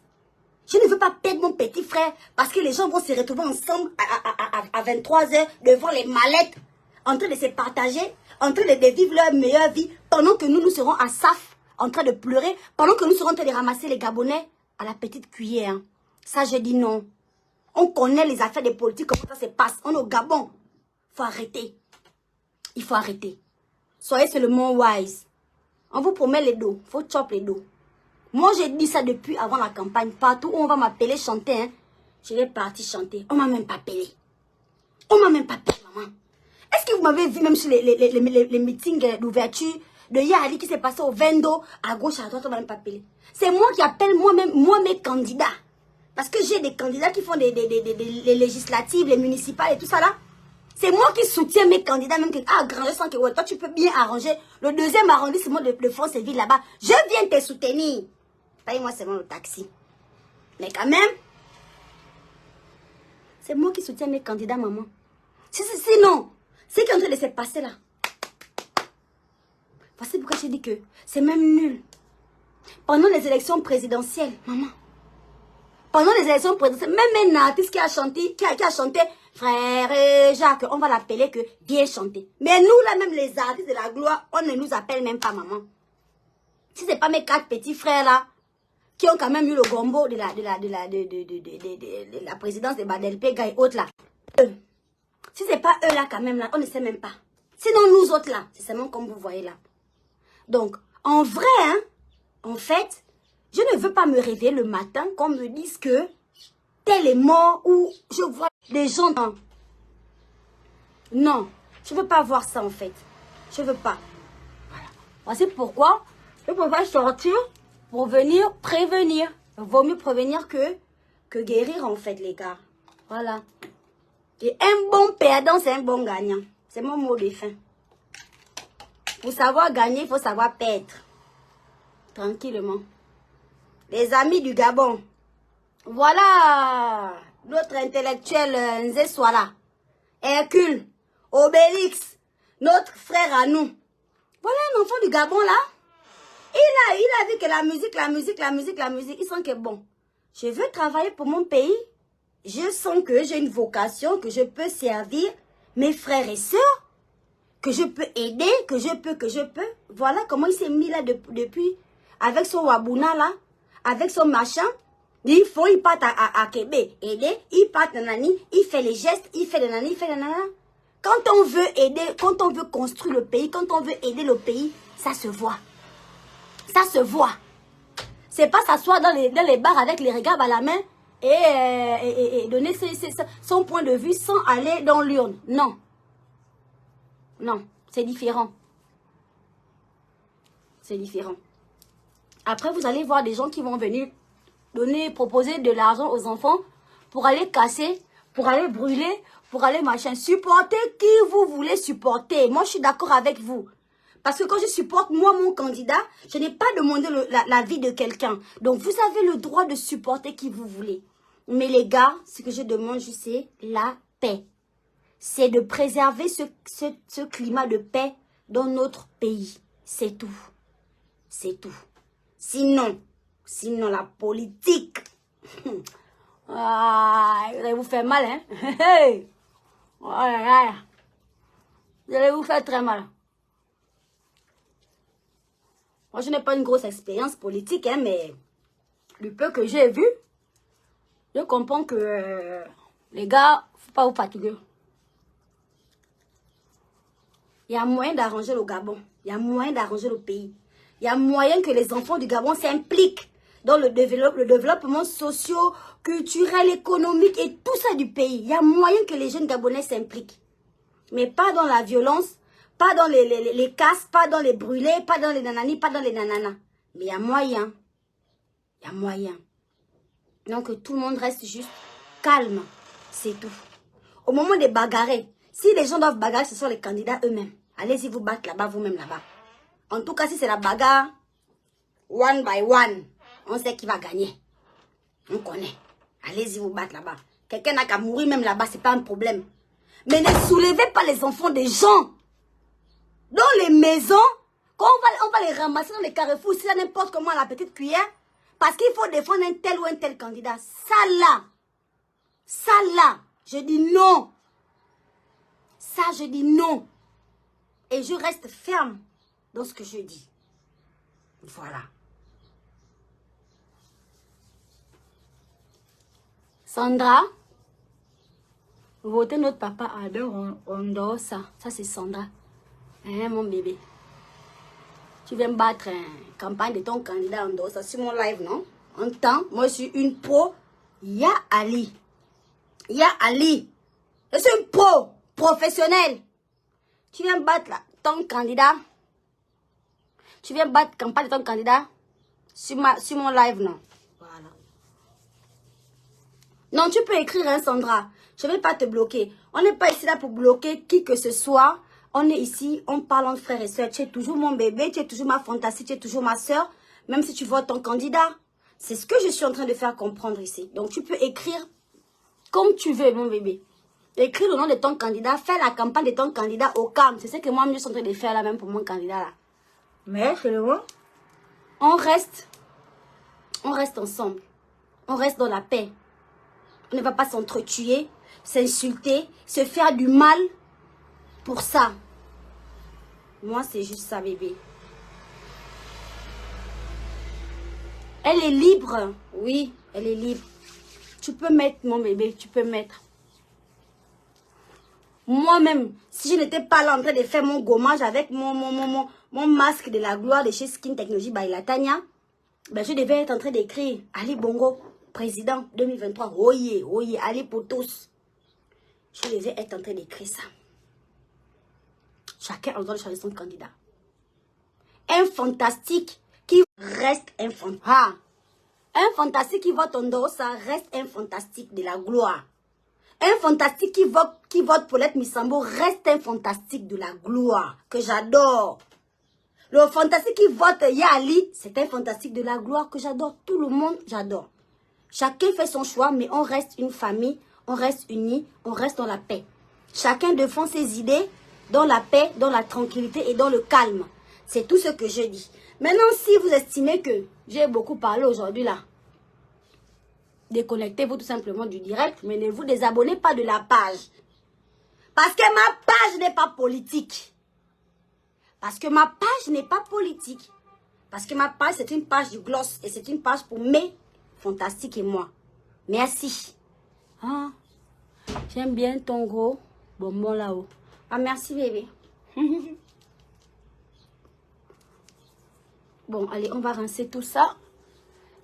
Je ne veux pas perdre mon petit frère parce que les gens vont se retrouver ensemble à 23 h devant les mallettes, en train de se partager, en train de vivre leur meilleure vie, pendant que nous serons à SAF, en train de pleurer, pendant que nous serons en train de ramasser les Gabonais à la petite cuillère. Ça, je dis non. On connaît les affaires des politiques, comment ça se passe. On est au Gabon. Il faut arrêter. Il faut arrêter. Soyez seulement wise. On vous promet les dos. Il faut chop les dos. Moi, j'ai dit ça depuis avant la campagne. Partout où on va m'appeler chanter, hein, je vais partir chanter. On m'a même pas appelé. On m'a même pas appelé, maman. Est-ce que vous m'avez vu même sur les meetings d'ouverture de Yali qui s'est passé au Vendo, à gauche, à droite, on va même pas appeler. C'est moi qui appelle moi-même, moi mes candidats. Parce que j'ai des candidats qui font les législatives, les municipales et tout ça là. C'est moi qui soutiens mes candidats, même que, ah, grand, je sens que ouais, toi tu peux bien arranger le deuxième arrondissement de France-Ville là-bas. Je viens te soutenir. Paye-moi seulement le taxi. Mais quand même, c'est moi qui soutiens mes candidats, maman. Sinon, ce qui est en train de se passer là. Voici pourquoi j'ai dit que c'est même nul. Pendant les élections présidentielles, maman. Pendant les élections présidentielles, même un artiste qui a chanté, Frère Jacques, on va l'appeler que viens chanter. Mais nous là, même les artistes de la gloire, on ne nous appelle même pas maman. Si c'est pas mes 4 petits frères là, qui ont quand même eu le gombo de la présidence de Badelpega et autres là. Si c'est pas eux là quand même là, on ne sait même pas. Sinon nous autres là, c'est seulement comme vous voyez là. Donc, en vrai, hein, en fait, je ne veux pas me réveiller le matin qu'on me dise que tel est mort ou je vois des gens. Non, je ne veux pas voir ça en fait. Je ne veux pas. Voilà. Voici pourquoi je ne peux pas sortir pour venir prévenir. Il vaut mieux prévenir que guérir en fait les gars. Voilà. Et un bon perdant, c'est un bon gagnant. C'est mon mot de fin. Pour savoir gagner, il faut savoir perdre. Tranquillement. Les amis du Gabon. Voilà. Notre intellectuel Nzé Swala. Hercule. Obélix. Notre frère à nous. Voilà un enfant du Gabon là. Il a vu que la musique. Il sent que bon. Je veux travailler pour mon pays. Je sens que j'ai une vocation, que je peux servir mes frères et sœurs. Que je peux aider, que je peux. Voilà comment il s'est mis là depuis, avec son Wabuna là, avec son machin. Il part à Québec, aider, il part nanani, il fait les gestes, il fait les nanani, il fait les nanana. Quand on veut aider, quand on veut construire le pays, quand on veut aider le pays, ça se voit. Ça se voit. C'est pas s'asseoir dans les bars avec les regards à la main et donner son point de vue sans aller dans l'urne. Non. Non, c'est différent. C'est différent. Après, vous allez voir des gens qui vont venir proposer de l'argent aux enfants pour aller casser, pour aller brûler, pour aller machin. Supporter qui vous voulez supporter. Moi, je suis d'accord avec vous. Parce que quand je supporte, moi, mon candidat, je n'ai pas demandé la vie de quelqu'un. Donc, vous avez le droit de supporter qui vous voulez. Mais les gars, ce que je demande, c'est la paix. C'est de préserver ce climat de paix dans notre pays. C'est tout. C'est tout. Sinon la politique, ah, vous allez vous faire mal, hein. Vous allez vous faire très mal. Moi, je n'ai pas une grosse expérience politique, hein, mais du peu que j'ai vu, je comprends que les gars, faut pas vous fatiguer. Il y a moyen d'arranger le Gabon. Il y a moyen d'arranger le pays. Il y a moyen que les enfants du Gabon s'impliquent dans le développement socio-culturel, économique et tout ça du pays. Il y a moyen que les jeunes Gabonais s'impliquent. Mais pas dans la violence, pas dans les casses, pas dans les brûlés, pas dans les nananis, pas dans les nananas. Mais il y a moyen. Il y a moyen. Donc tout le monde reste juste calme. C'est tout. Au moment des bagarres, si les gens doivent bagarrer, ce sont les candidats eux-mêmes. Allez-y vous battre là-bas, vous-même là-bas. En tout cas, si c'est la bagarre, one by one, on sait qui va gagner. On connaît. Allez-y vous battre là-bas. Quelqu'un n'a qu'à mourir même là-bas, c'est pas un problème. Mais ne soulevez pas les enfants des gens. Dans les maisons, quand on va les ramasser dans les carrefours, si ça n'importe comment à la petite cuillère, parce qu'il faut défendre un tel ou un tel candidat. Ça là, je dis non. Ça, je dis non. Et je reste ferme dans ce que je dis. Voilà. Sandra, votez notre papa adore, on dort ça. Ça, c'est Sandra. Hein, mon bébé. Tu viens me battre une campagne de ton candidat en dehors, ça sur mon live, non? En temps, moi, je suis une pro. Ya Ali. Ya Ali. Je suis une pro professionnelle. Tu viens battre ton candidat. Tu viens battre campagne de ton candidat sur mon live, non? Voilà. Non, tu peux écrire, hein, Sandra. Je ne vais pas te bloquer. On n'est pas ici là pour bloquer qui que ce soit. On est ici, on parle entre frères et sœurs. Tu es toujours mon bébé, tu es toujours ma fantaisie, tu es toujours ma sœur. Même si tu votes ton candidat. C'est ce que je suis en train de faire comprendre ici. Donc, tu peux écrire comme tu veux, mon bébé. Écris le nom de ton candidat. Fais la campagne de ton candidat au calme. C'est ce que moi, je suis en train de faire là, même pour mon candidat là. Mais, c'est le mot. On reste ensemble. On reste dans la paix. On ne va pas s'entretuer, s'insulter, se faire du mal pour ça. Moi, c'est juste ça, bébé. Elle est libre. Oui, elle est libre. Tu peux mettre, mon bébé, tu peux mettre. Moi-même, si je n'étais pas là en train de faire mon gommage avec mon masque de la gloire de chez Skin Technology by Latanya, ben je devais être en train d'écrire Ali Bongo, président 2023. Oye, oye, Ali pour tous. Je devais être en train d'écrire ça. Chacun a le droit de choisir son candidat. Un fantastique qui reste un fantastique. Ah. Un fantastique qui vote en dehors, ça reste un fantastique de la gloire. Un fantastique qui vote Paulette Missambo reste un fantastique de la gloire que j'adore. Le fantastique qui vote Yali, c'est un fantastique de la gloire que j'adore. Tout le monde, j'adore. Chacun fait son choix, mais on reste une famille, on reste unis, on reste dans la paix. Chacun défend ses idées dans la paix, dans la tranquillité et dans le calme. C'est tout ce que je dis. Maintenant, si vous estimez que j'ai beaucoup parlé aujourd'hui là, déconnectez-vous tout simplement du direct, mais ne vous désabonnez pas de la page. Parce que ma page n'est pas politique. Parce que ma page n'est pas politique. Parce que ma page, c'est une page du gloss. Et c'est une page pour mes fantastiques et moi. Merci. Ah, j'aime bien ton gros bonbon là-haut. Ah, merci bébé. Bon, allez, on va rincer tout ça.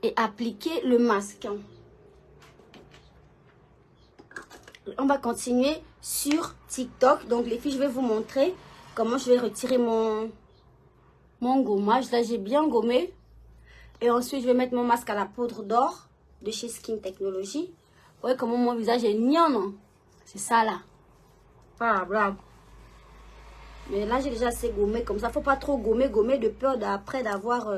Et appliquer le masque. On va continuer sur TikTok. Donc, les filles, je vais vous montrer comment je vais retirer mon gommage. Là, j'ai bien gommé. Et ensuite, je vais mettre mon masque à la poudre d'or de chez Skin Technology. Vous voyez comment mon visage est niant. C'est ça, là. Pas bravo. Mais là, j'ai déjà assez gommé. Comme ça, il ne faut pas trop gommer de peur d'après d'avoir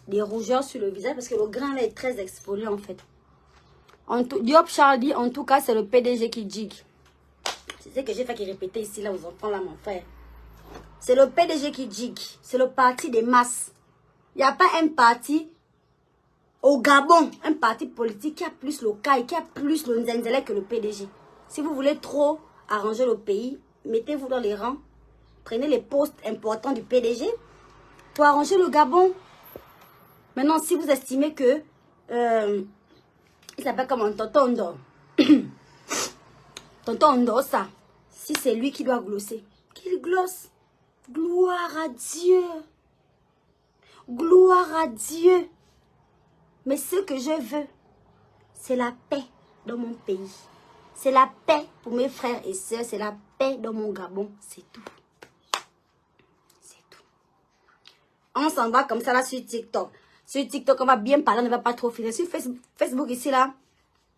des rougeurs sur le visage. Parce que le grain, là, est très exfolié, en fait. Diop Charlie, en tout cas, c'est le PDG qui dit. C'est ce que j'ai fait qui répétait ici, là, aux enfants, là, mon frère. C'est le PDG qui dit. C'est le parti des masses. Il n'y a pas un parti au Gabon, un parti politique qui a plus le CAI, qui a plus le Nzenzele que le PDG. Si vous voulez trop arranger le pays, mettez-vous dans les rangs. Prenez les postes importants du PDG pour arranger le Gabon. Maintenant, si vous estimez que... il s'appelle comment? Tonton Ondo. Tonton Ondo, ça. Si c'est lui qui doit glosser, qu'il glosse. Gloire à Dieu. Gloire à Dieu. Mais ce que je veux, c'est la paix dans mon pays. C'est la paix pour mes frères et sœurs. C'est la paix dans mon Gabon. C'est tout. C'est tout. On s'en va comme ça là sur TikTok. Sur TikTok, on va bien parler, on ne va pas trop filtrer. Sur Facebook, ici, là,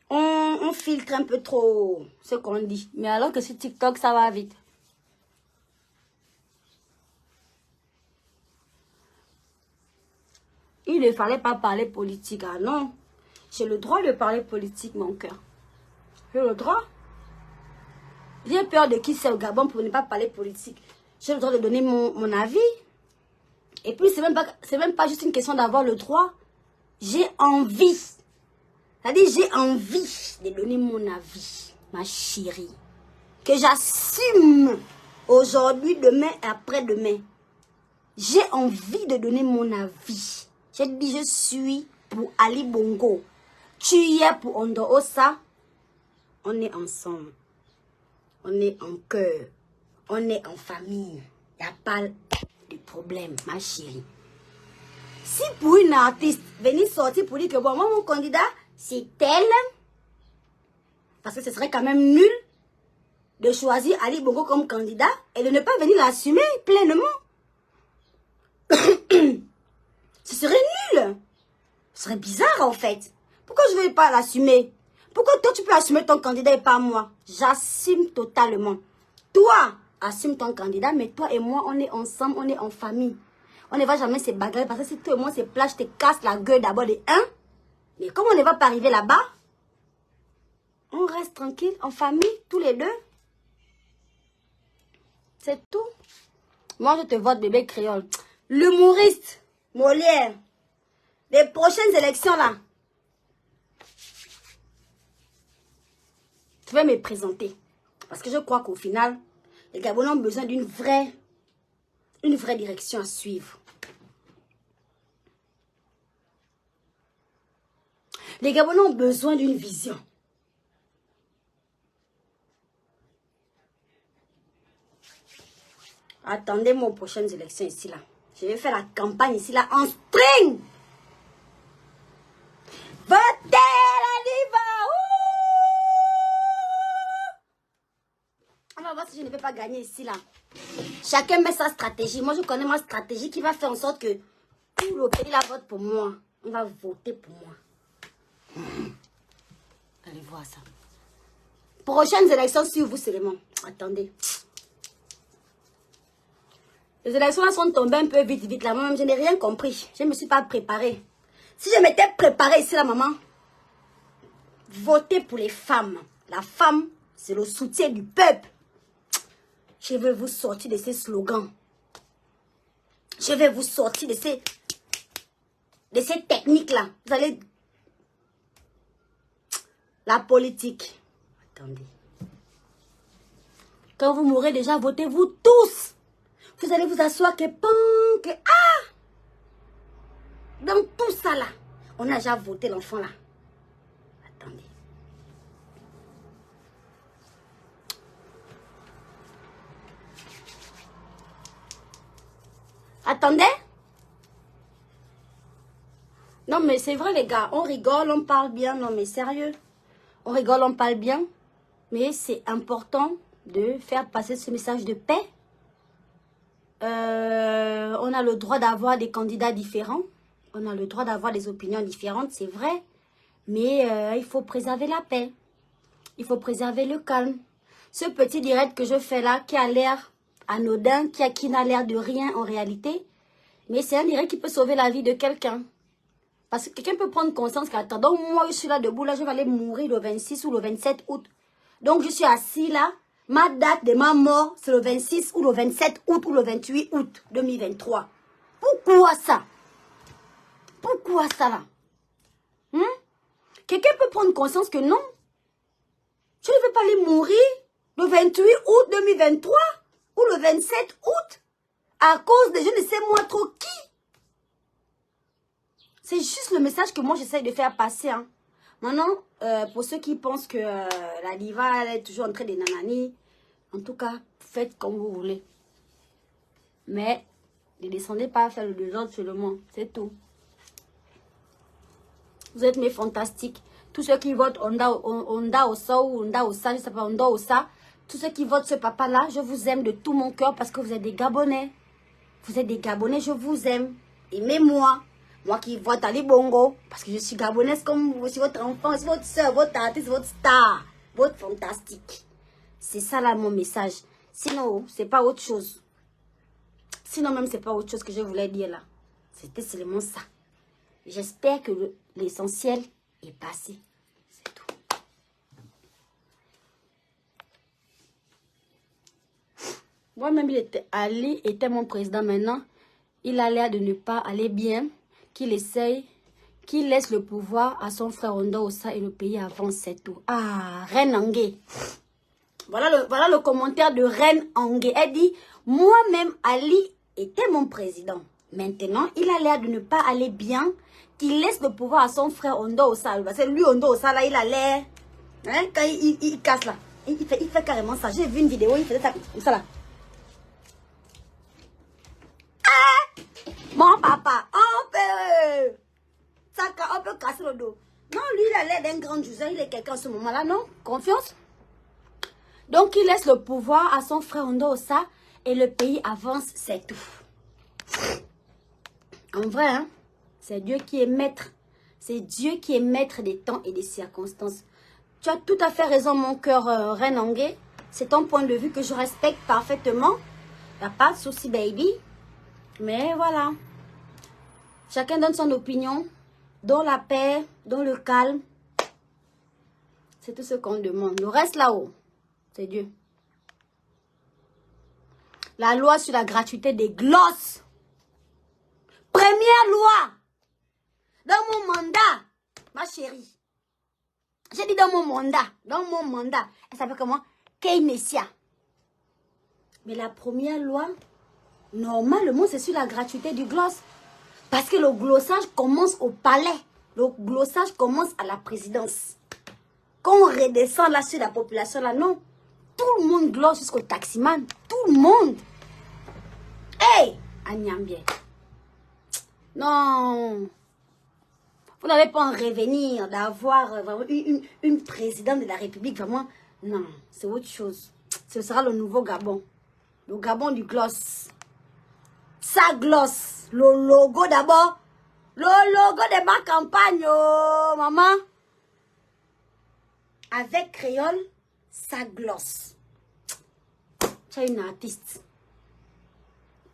on filtre un peu trop ce qu'on dit. Mais alors que sur TikTok, ça va vite. Il ne fallait pas parler politique. Ah non. J'ai le droit de parler politique, mon cœur. J'ai le droit. J'ai peur de qui c'est au Gabon pour ne pas parler politique. J'ai le droit de donner mon avis. Et puis, c'est même pas juste une question d'avoir le droit. J'ai envie. C'est-à-dire, j'ai envie de donner mon avis, ma chérie. Que j'assume aujourd'hui, demain et après-demain. J'ai envie de donner mon avis. J'ai dit, je suis pour Ali Bongo. Tu y es pour Ondo Osa. On est ensemble. On est en cœur. On est en famille. Il n'y a pas de problème, ma chérie. Si pour une artiste, venir sortir pour dire que bon, moi, mon candidat, c'est elle. Parce que ce serait quand même nul. de choisir Ali Bongo comme candidat et de ne pas venir l'assumer pleinement. Ce serait nul. Ce serait bizarre en fait. Pourquoi je ne vais pas l'assumer? Pourquoi toi tu peux assumer ton candidat et pas moi? J'assume totalement. Toi, assume ton candidat, mais toi et moi, on est ensemble, on est en famille. On ne va jamais se bagarrer parce que si toi et moi, c'est plat, je te casse la gueule d'abord de un. Mais comme on ne va pas arriver là-bas, on reste tranquille, en famille, tous les deux. C'est tout. Moi, je te vote bébé créole. L'humoriste, Molière. Les prochaines élections, là. Je vais me présenter. Parce que je crois qu'au final, les Gabonais ont besoin d'une vraie direction à suivre. Les Gabonais ont besoin d'une vision. Attendez-moi aux prochaines élections ici, là. Je vais faire la campagne ici, là, en string. Votez la diva. On va voir si je ne vais pas gagner ici, là. Chacun met sa stratégie. Moi, je connais ma stratégie qui va faire en sorte que tout le pays la vote pour moi. On va voter pour moi. Allez voir ça. Prochaines élections sur vous seulement. Attendez. Les élections là sont tombées un peu vite là. Moi-même, je n'ai rien compris. Je ne me suis pas préparée. Si je m'étais préparée ici, là, maman, votez pour les femmes. La femme, c'est le soutien du peuple. Je vais vous sortir de ces slogans. Je vais vous sortir de ces techniques-là. Vous allez... La politique. Attendez. Quand vous mourrez déjà, votez-vous tous. Vous allez vous asseoir que... Ah! Dans tout ça là, on a déjà voté l'enfant là. Attendez. Attendez. Non mais c'est vrai les gars, on rigole, on parle bien, non mais sérieux. On rigole, on parle bien. Mais c'est important de faire passer ce message de paix. On a le droit d'avoir des candidats différents. On a le droit d'avoir des opinions différentes, c'est vrai. Mais il faut préserver la paix. Il faut préserver le calme. Ce petit direct que je fais là, qui a l'air anodin, qui n'a l'air de rien en réalité. Mais c'est un direct qui peut sauver la vie de quelqu'un. Parce que quelqu'un peut prendre conscience qu'attendant, moi je suis là debout, là je vais aller mourir le 26 ou le 27 août. Donc je suis assis là. Ma date de ma mort, c'est le 26 ou le 27 août ou le 28 août 2023. Pourquoi ça? Pourquoi ça là? Quelqu'un peut prendre conscience que non. Je ne vais pas aller mourir le 28 août 2023 ou le 27 août à cause de je ne sais moi trop qui. C'est juste le message que moi j'essaye de faire passer. Hein. Maintenant, pour ceux qui pensent que la diva elle est toujours en train de nanani, en tout cas, faites comme vous voulez. Mais ne descendez pas à faire le désordre seulement. C'est tout. Vous êtes mes fantastiques. Tous ceux qui votent Onda Osa ou Onda Osa, je sais pas, Onda Osa. Tous ceux qui votent ce papa-là, je vous aime de tout mon cœur parce que vous êtes des Gabonais. Vous êtes des Gabonais, je vous aime. Aimez-moi. Moi qui vote Ali Bongo, parce que je suis gabonaise comme vous, c'est votre enfant, c'est votre soeur, votre artiste, votre star, votre fantastique. C'est ça là mon message. Sinon, c'est pas autre chose. Sinon même, c'est pas autre chose que je voulais dire là. C'était seulement ça. J'espère que l'essentiel est passé. C'est tout. Moi-même, Ali était mon président maintenant. Il a l'air de ne pas aller bien. Qu'il essaye, qu'il laisse le pouvoir à son frère Onda Osa et le pays avance, c'est tout. Ah, Reine Angué. Voilà le commentaire de Reine Angué. Elle dit, moi-même, Ali était mon président. Maintenant, il a l'air de ne pas aller bien, qu'il laisse le pouvoir à son frère Onda Osa. Parce que lui, Onda Osa, là, il a l'air... Hein, quand il casse là, il fait carrément ça. J'ai vu une vidéo, il faisait ça comme ça là. Ah! Mon papa, on peut casser le dos. Non, lui, il a l'air d'un grand juge. Il est quelqu'un en ce moment-là, non? Confiance? Donc, il laisse le pouvoir à son frère Ondosa et le pays avance, c'est tout. En vrai, hein, c'est Dieu qui est maître. C'est Dieu qui est maître des temps et des circonstances. Tu as tout à fait raison, mon cœur, Reine Angué. C'est ton point de vue que je respecte parfaitement. Il n'y a pas de souci, baby. Mais voilà. Chacun donne son opinion. Dans la paix, dans le calme. C'est tout ce qu'on demande. Le reste là-haut, c'est Dieu. La loi sur la gratuité des glosses. Première loi. Dans mon mandat, ma chérie. J'ai dit dans mon mandat. Elle s'appelle comment? Keynesia. Mais la première loi, normalement, c'est sur la gratuité du gloss. Parce que le glossage commence au palais. Le glossage commence à la présidence. Quand on redescend là sur la population, là, non. Tout le monde glosse jusqu'au taximan. Tout le monde. Hey, Agnambie. Non. Vous n'avez pas en revenir d'avoir vraiment une présidente de la République. Vraiment, non, c'est autre chose. Ce sera le nouveau Gabon. Le Gabon du gloss. Ça gloss. Le logo d'abord. Le logo de ma campagne, oh, maman. Avec créole, ça gloss. Tu as une artiste.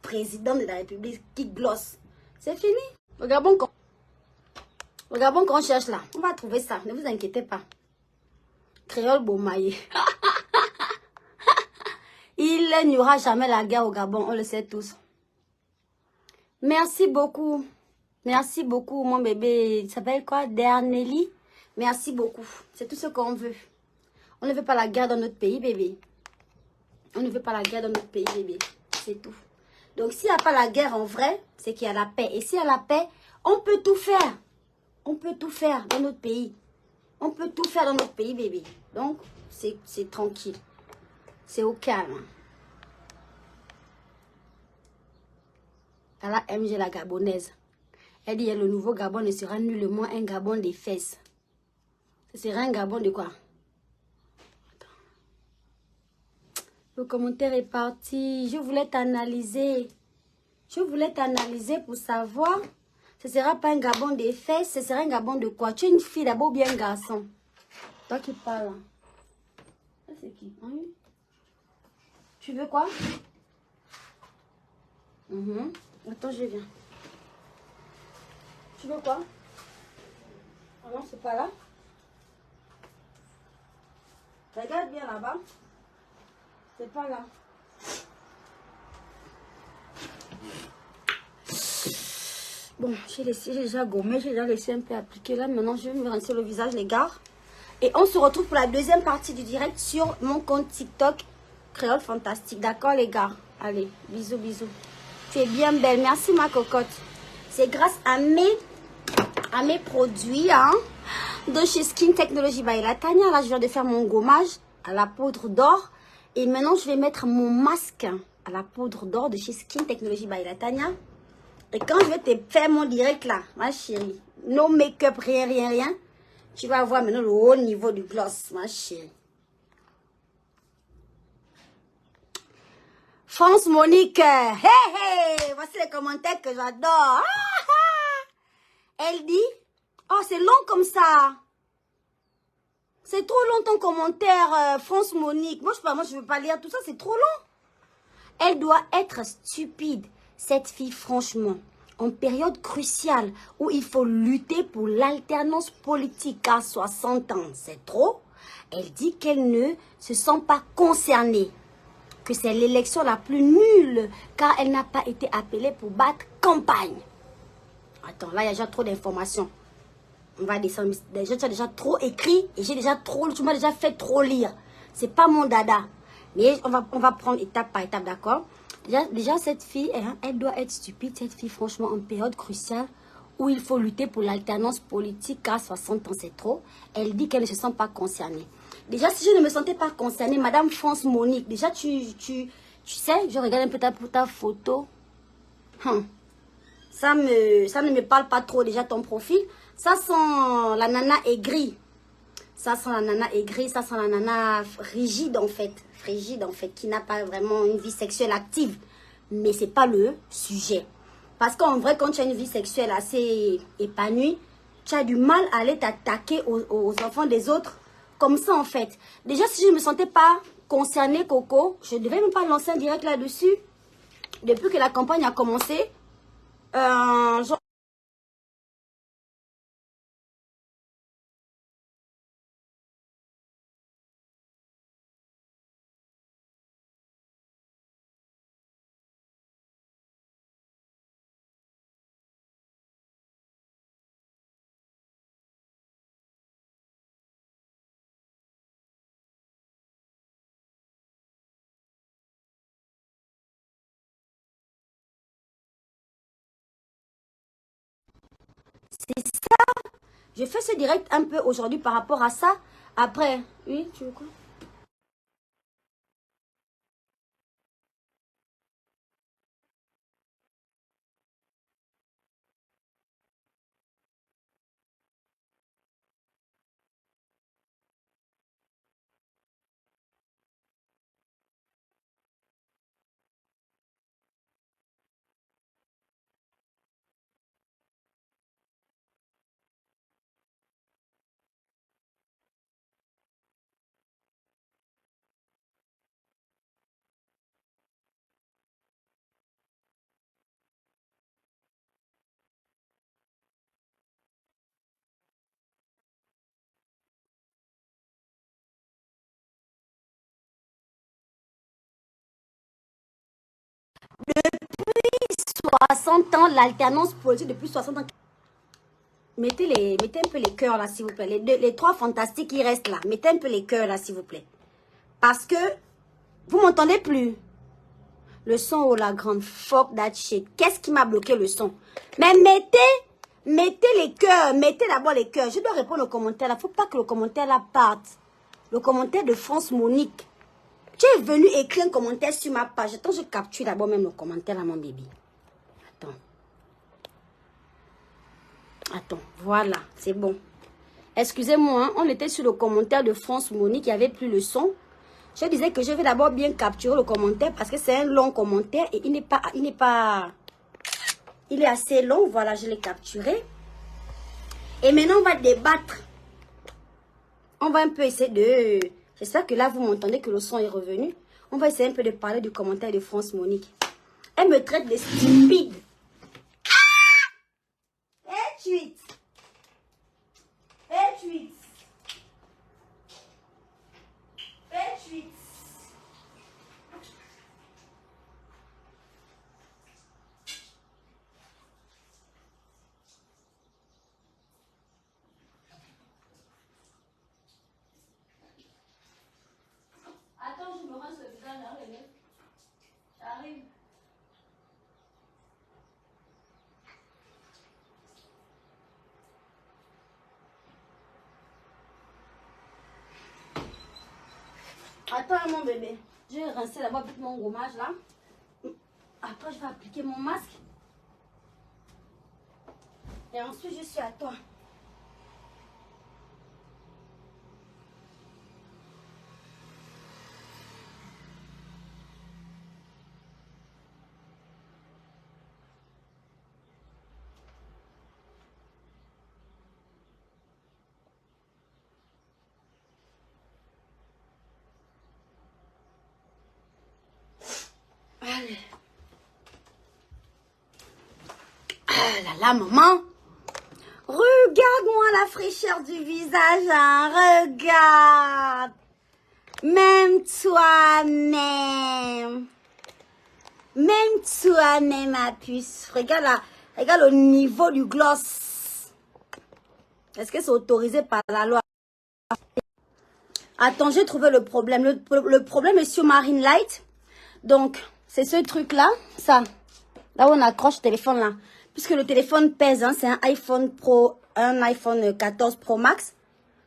Présidente de la République qui gloss. C'est fini. Le Gabon qu'on cherche là. On va trouver ça. Ne vous inquiétez pas. Créole Bomaye. Il n'y aura jamais la guerre au Gabon. On le sait tous. Merci beaucoup. Merci beaucoup, mon bébé. Il s'appelle quoi? Dernelly. Merci beaucoup. C'est tout ce qu'on veut. On ne veut pas la guerre dans notre pays, bébé. On ne veut pas la guerre dans notre pays, bébé. C'est tout. Donc, s'il n'y a pas la guerre en vrai, c'est qu'il y a la paix. Et s'il y a la paix, on peut tout faire. On peut tout faire dans notre pays. On peut tout faire dans notre pays, bébé. Donc, c'est tranquille. C'est au calme. À la MG, la gabonaise. Elle dit, le nouveau Gabon ne sera nullement un Gabon des fesses. Ce sera un Gabon de quoi? Attends. Le commentaire est parti. Je voulais t'analyser. Je voulais t'analyser pour savoir. Ce ne sera pas un Gabon des fesses. Ce sera un Gabon de quoi? Tu es une fille d'abord ou bien un garçon? Toi qui parles. Ça c'est qui? Hein? Tu veux quoi? Attends, je viens. Tu veux quoi? Ah non, c'est pas là. Regarde bien là-bas. C'est pas là. Bon, j'ai déjà gommé, j'ai déjà laissé un peu appliquer là. Maintenant, je vais me rincer le visage, les gars. Et on se retrouve pour la deuxième partie du direct sur mon compte TikTok Créole Fantastique. D'accord, les gars? Allez, bisous, bisous. Tu es bien belle. Merci, ma cocotte. C'est grâce à mes produits hein, de chez Skin Technology by Latanya. Là, je viens de faire mon gommage à la poudre d'or. Et maintenant, je vais mettre mon masque à la poudre d'or de chez Skin Technology by Latanya. Et quand je vais te faire mon direct là, ma chérie, no make-up, rien, tu vas voir maintenant le haut niveau du gloss, ma chérie. France Monique, hey, voici les commentaires que j'adore. Elle dit, oh c'est long comme ça. C'est trop long ton commentaire, France Monique. Moi je veux pas lire tout ça, c'est trop long. Elle doit être stupide, cette fille, franchement. En période cruciale où il faut lutter pour l'alternance politique à 60 ans, c'est trop. Elle dit qu'elle ne se sent pas concernée. Que c'est l'élection la plus nulle car elle n'a pas été appelée pour battre campagne. Attends, là il y a déjà trop d'informations. On va descendre. Déjà, tu as déjà trop écrit et tu m'as déjà fait trop lire. C'est pas mon dada. Mais on va prendre étape par étape, d'accord? Déjà, cette fille, elle doit être stupide, cette fille, franchement, en période cruciale où il faut lutter pour l'alternance politique car 60 ans, c'est trop. Elle dit qu'elle ne se sent pas concernée. Déjà, si je ne me sentais pas concernée, Madame France Monique, déjà, tu sais, je regarde un peu ta photo. Ça ne me parle pas trop, déjà, ton profil. Ça sent la nana aigrie. Ça sent la nana aigrie, ça sent la nana rigide en fait. Frigide en fait, qui n'a pas vraiment une vie sexuelle active. Mais c'est pas le sujet. Parce qu'en vrai, quand tu as une vie sexuelle assez épanouie, tu as du mal à aller t'attaquer aux enfants des autres. Comme ça en fait. Déjà, si je ne me sentais pas concernée, Coco, je ne devais même pas lancer un direct là-dessus. Depuis que la campagne a commencé, genre, c'est ça. Je fais ce direct un peu aujourd'hui par rapport à ça. Après, oui, tu veux quoi? Depuis 60 ans, l'alternance politique depuis 60 ans. Mettez un peu les cœurs là, s'il vous plaît. Les trois fantastiques qui restent là. Mettez un peu les cœurs là, s'il vous plaît. Parce que vous m'entendez plus. Le son, oh la grande, fuck that shit. Qu'est-ce qui m'a bloqué le son? Mais mettez les cœurs. Mettez d'abord les cœurs. Je dois répondre aux commentaires là. Faut pas que le commentaire là parte. Le commentaire de France Monique. Tu es venu écrire un commentaire sur ma page. Attends, je capture d'abord même le commentaire là, mon bébé. Attends. Attends, voilà, c'est bon. Excusez-moi, hein, on était sur le commentaire de France Monique, il n'y avait plus le son. Je disais que je vais d'abord bien capturer le commentaire parce que c'est un long commentaire et il est assez long. Voilà, je l'ai capturé. Et maintenant, on va débattre. On va un peu essayer de... J'espère que là, vous m'entendez que le son est revenu. On va essayer un peu de parler du commentaire de France Monique. Elle me traite de stupide. Et tweet. Et tweet. Et tweet. Attends, je me rince le visage, j'arrive. J'arrive. Attends, mon bébé. Je vais rincer d'abord avec mon gommage là. Après, je vais appliquer mon masque. Et ensuite, je suis à toi. Allez. Ah là là, maman. Regarde-moi la fraîcheur du visage, hein. Regarde. Même toi-même. Même toi-même, ma puce. Regarde là. Regarde le niveau du gloss. Est-ce que c'est autorisé par la loi? Attends, j'ai trouvé le problème. Le problème est sur Marine Light. Donc, c'est ce truc-là. Ça. Là où on accroche le téléphone là. Puisque le téléphone pèse, hein, c'est un iPhone Pro, un iPhone 14 Pro Max.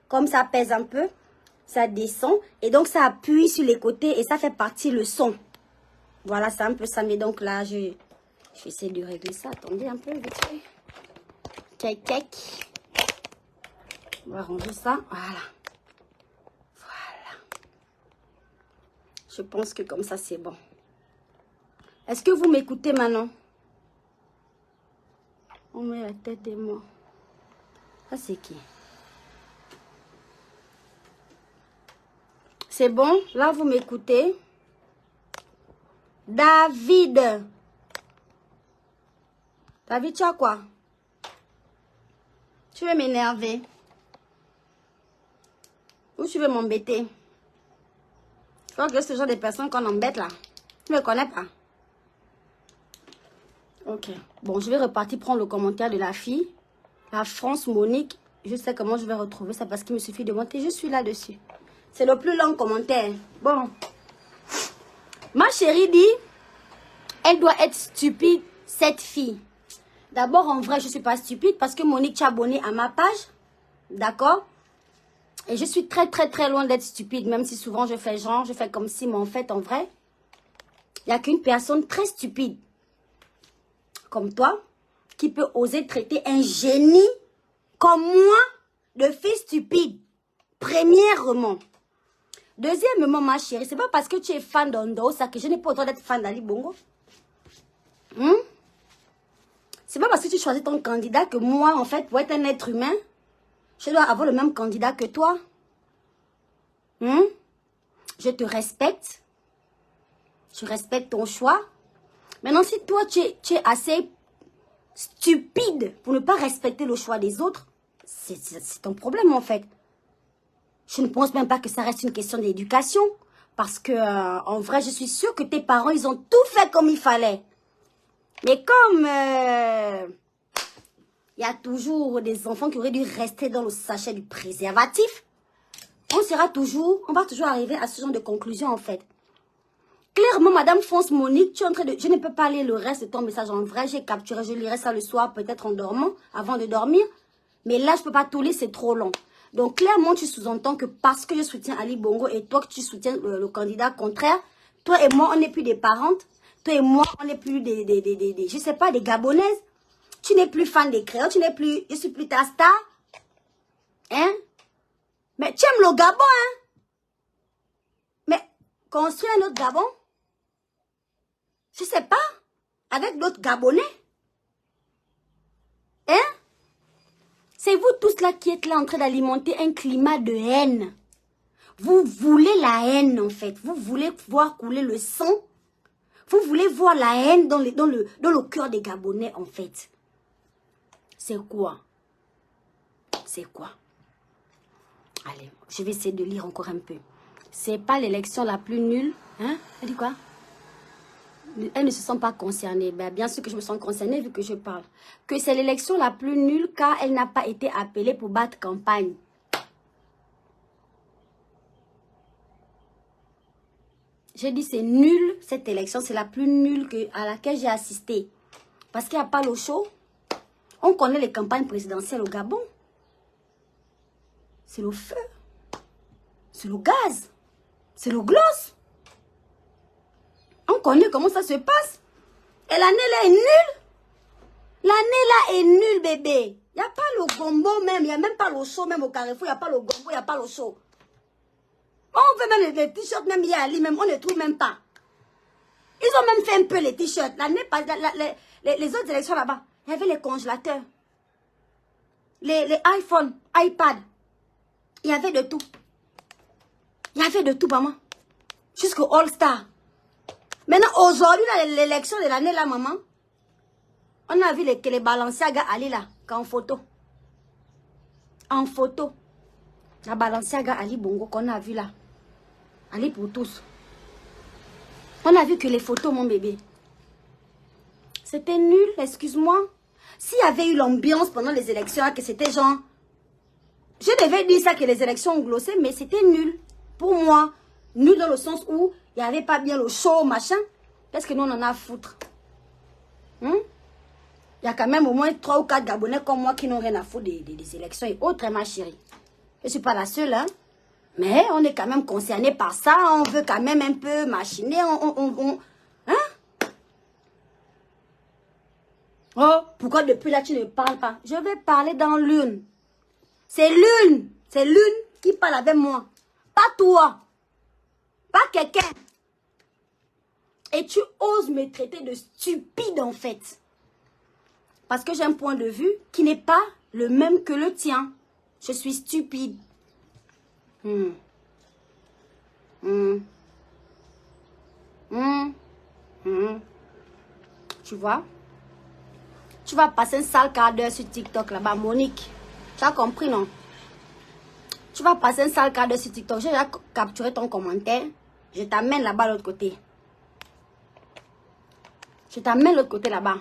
Comme ça pèse un peu, ça descend. Et donc, ça appuie sur les côtés et ça fait partie le son. Voilà, c'est un peu ça. Mais donc là, je vais essayer de régler ça. Attendez un peu, vite fait. Check. On va ranger ça. Voilà. Je pense que comme ça, c'est bon. Est-ce que vous m'écoutez maintenant? On met la tête de moi. Ça, c'est qui? C'est bon? Là, vous m'écoutez? David. David, tu as quoi? Tu veux m'énerver? Ou tu veux m'embêter? Je crois que c'est ce genre de personnes qu'on embête là. Tu ne me connais pas? Ok. Bon, je vais repartir prendre le commentaire de la fille. La France Monique. Je sais comment je vais retrouver ça parce qu'il me suffit de monter. Je suis là-dessus. C'est le plus long commentaire. Bon. Ma chérie dit, elle doit être stupide, cette fille. D'abord, en vrai, je ne suis pas stupide parce que Monique t'a abonné à ma page. D'accord? Et je suis très, très, très loin d'être stupide. Même si souvent je fais genre, je fais comme si, mais en fait, en vrai, il n'y a qu'une personne très stupide comme toi qui peut oser traiter un génie comme moi de fille stupide. Premièrement. Deuxièmement, ma chérie, c'est pas parce que tu es fan d'Ondo ça que je n'ai pas le droit d'être fan d'Ali Bongo. C'est pas parce que tu choisis ton candidat que moi, en fait, pour être un être humain, je dois avoir le même candidat que toi. Je te respecte. Je respecte ton choix. Maintenant, si toi, tu es assez stupide pour ne pas respecter le choix des autres, c'est ton problème, en fait. Je ne pense même pas que ça reste une question d'éducation. Parce que, en vrai, je suis sûre que tes parents, ils ont tout fait comme il fallait. Mais comme il y a toujours des enfants qui auraient dû rester dans le sachet du préservatif, on va toujours arriver à ce genre de conclusion, en fait. Clairement, Madame France Monique, tu es en train de... Je ne peux pas lire le reste de ton message en vrai. J'ai capturé, je lirai ça le soir, peut-être en dormant, avant de dormir. Mais là, je ne peux pas tout lire, c'est trop long. Donc, clairement, tu sous-entends que parce que je soutiens Ali Bongo et toi que tu soutiens le candidat contraire, toi et moi, on n'est plus des parentes. Toi et moi, on n'est plus je sais pas, des Gabonaises. Tu n'es plus fan des créoles, je suis plus ta star. Hein? Mais tu aimes le Gabon, hein? Mais construire un autre Gabon? Je sais pas. Avec d'autres Gabonais? Hein? C'est vous tous là qui êtes là en train d'alimenter un climat de haine. Vous voulez la haine, en fait. Vous voulez voir couler le sang. Vous voulez voir la haine dans le cœur des Gabonais, en fait. C'est quoi? C'est quoi? Allez, je vais essayer de lire encore un peu. C'est pas l'élection la plus nulle. Hein? Elle dit quoi? Elles ne se sont pas concernées. Ben, bien sûr que je me sens concernée vu que je parle. Que c'est l'élection la plus nulle car elle n'a pas été appelée pour battre campagne. J'ai dit c'est nul cette élection. C'est la plus nulle à laquelle j'ai assisté. Parce qu'il n'y a pas l'eau chaude. On connaît les campagnes présidentielles au Gabon. C'est le feu. C'est le gaz. C'est le gloss. On connaît comment ça se passe. Et l'année là est nulle. L'année là est nulle, bébé. Il n'y a pas le gombo même. Il n'y a même pas le chaud même au Carrefour. Il n'y a pas le gombo, il n'y a pas le chaud. On veut même les t-shirts, même il y a Ali, même on ne trouve même pas. Ils ont même fait un peu les t-shirts. L'année passée, les autres élections là-bas, il y avait les congélateurs. Les iPhones, iPad. Il y avait de tout. Il y avait de tout, maman. Jusqu'au All-Star. Maintenant, aujourd'hui, l'élection de l'année, là, maman, on a vu les Balenciaga Ali, là, en photo. En photo. La Balenciaga Ali Bongo qu'on a vu, là. Ali pour tous. On a vu que les photos, mon bébé. C'était nul, excuse-moi. S'il y avait eu l'ambiance pendant les élections, que c'était genre... Je devais dire ça, que les élections ont glossé, mais c'était nul. Pour moi, nul dans le sens où il n'y avait pas bien le show, machin. Qu'est-ce que nous, on en a à foutre? Il y a quand même au moins 3 ou 4 Gabonais comme moi qui n'ont rien à foutre des élections et autres, ma chérie. Je ne suis pas la seule, hein. Mais on est quand même concerné par ça. On veut quand même un peu machiner. Hein? Oh, pourquoi depuis là tu ne parles pas? Je vais parler dans l'une. C'est l'une. C'est l'une qui parle avec moi. Pas toi. Pas quelqu'un. Et tu oses me traiter de stupide en fait. Parce que j'ai un point de vue qui n'est pas le même que le tien. Je suis stupide. Tu vois? Tu vas passer un sale quart d'heure sur TikTok là-bas, Monique. Tu as compris, non? Tu vas passer un sale quart d'heure sur TikTok. J'ai déjà capturé ton commentaire. Je t'amène là-bas de l'autre côté. Je t'amène de l'autre côté là-bas.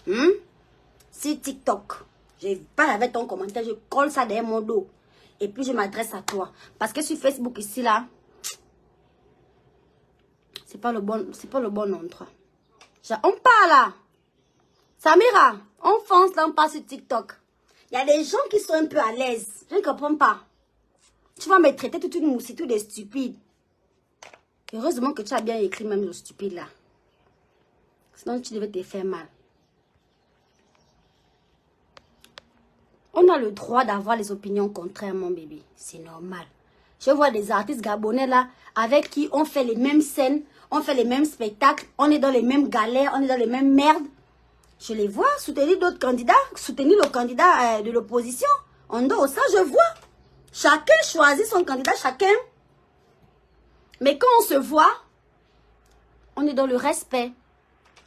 Sur TikTok. Je parle avec ton commentaire. Je colle ça derrière mon dos. Et puis je m'adresse à toi. Parce que sur Facebook ici là, c'est pas le bon endroit. On parle là. Samira, on fonce là, on passe sur TikTok. Il y a des gens qui sont un peu à l'aise. Je ne comprends pas. Tu vas me traiter toute une moussitou de stupide. Heureusement que tu as bien écrit même le stupide là. Sinon tu devais te faire mal. On a le droit d'avoir les opinions contraires, mon bébé. C'est normal. Je vois des artistes gabonais là, avec qui on fait les mêmes scènes, on fait les mêmes spectacles, on est dans les mêmes galères, on est dans les mêmes merdes. Je les vois soutenir d'autres candidats, soutenir le candidat de l'opposition. En dehors ça, je vois. Chacun choisit son candidat, chacun. Mais quand on se voit, on est dans le respect.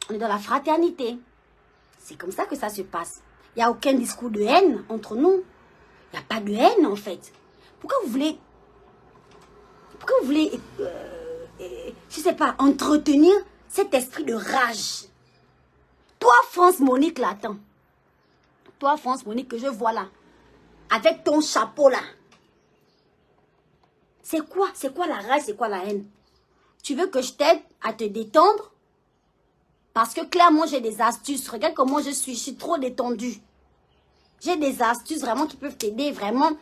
On est dans la fraternité. C'est comme ça que ça se passe. Il n'y a aucun discours de haine entre nous. Il n'y a pas de haine en fait. Pourquoi vous voulez, je ne sais pas, entretenir cet esprit de rage? Toi, France Monique, là, attends. Toi, France Monique, que je vois là. Avec ton chapeau là. C'est quoi la rage, c'est quoi la haine? Tu veux que je t'aide à te détendre? Parce que clairement, j'ai des astuces. Regarde comment je suis trop détendue. J'ai des astuces vraiment qui peuvent t'aider vraiment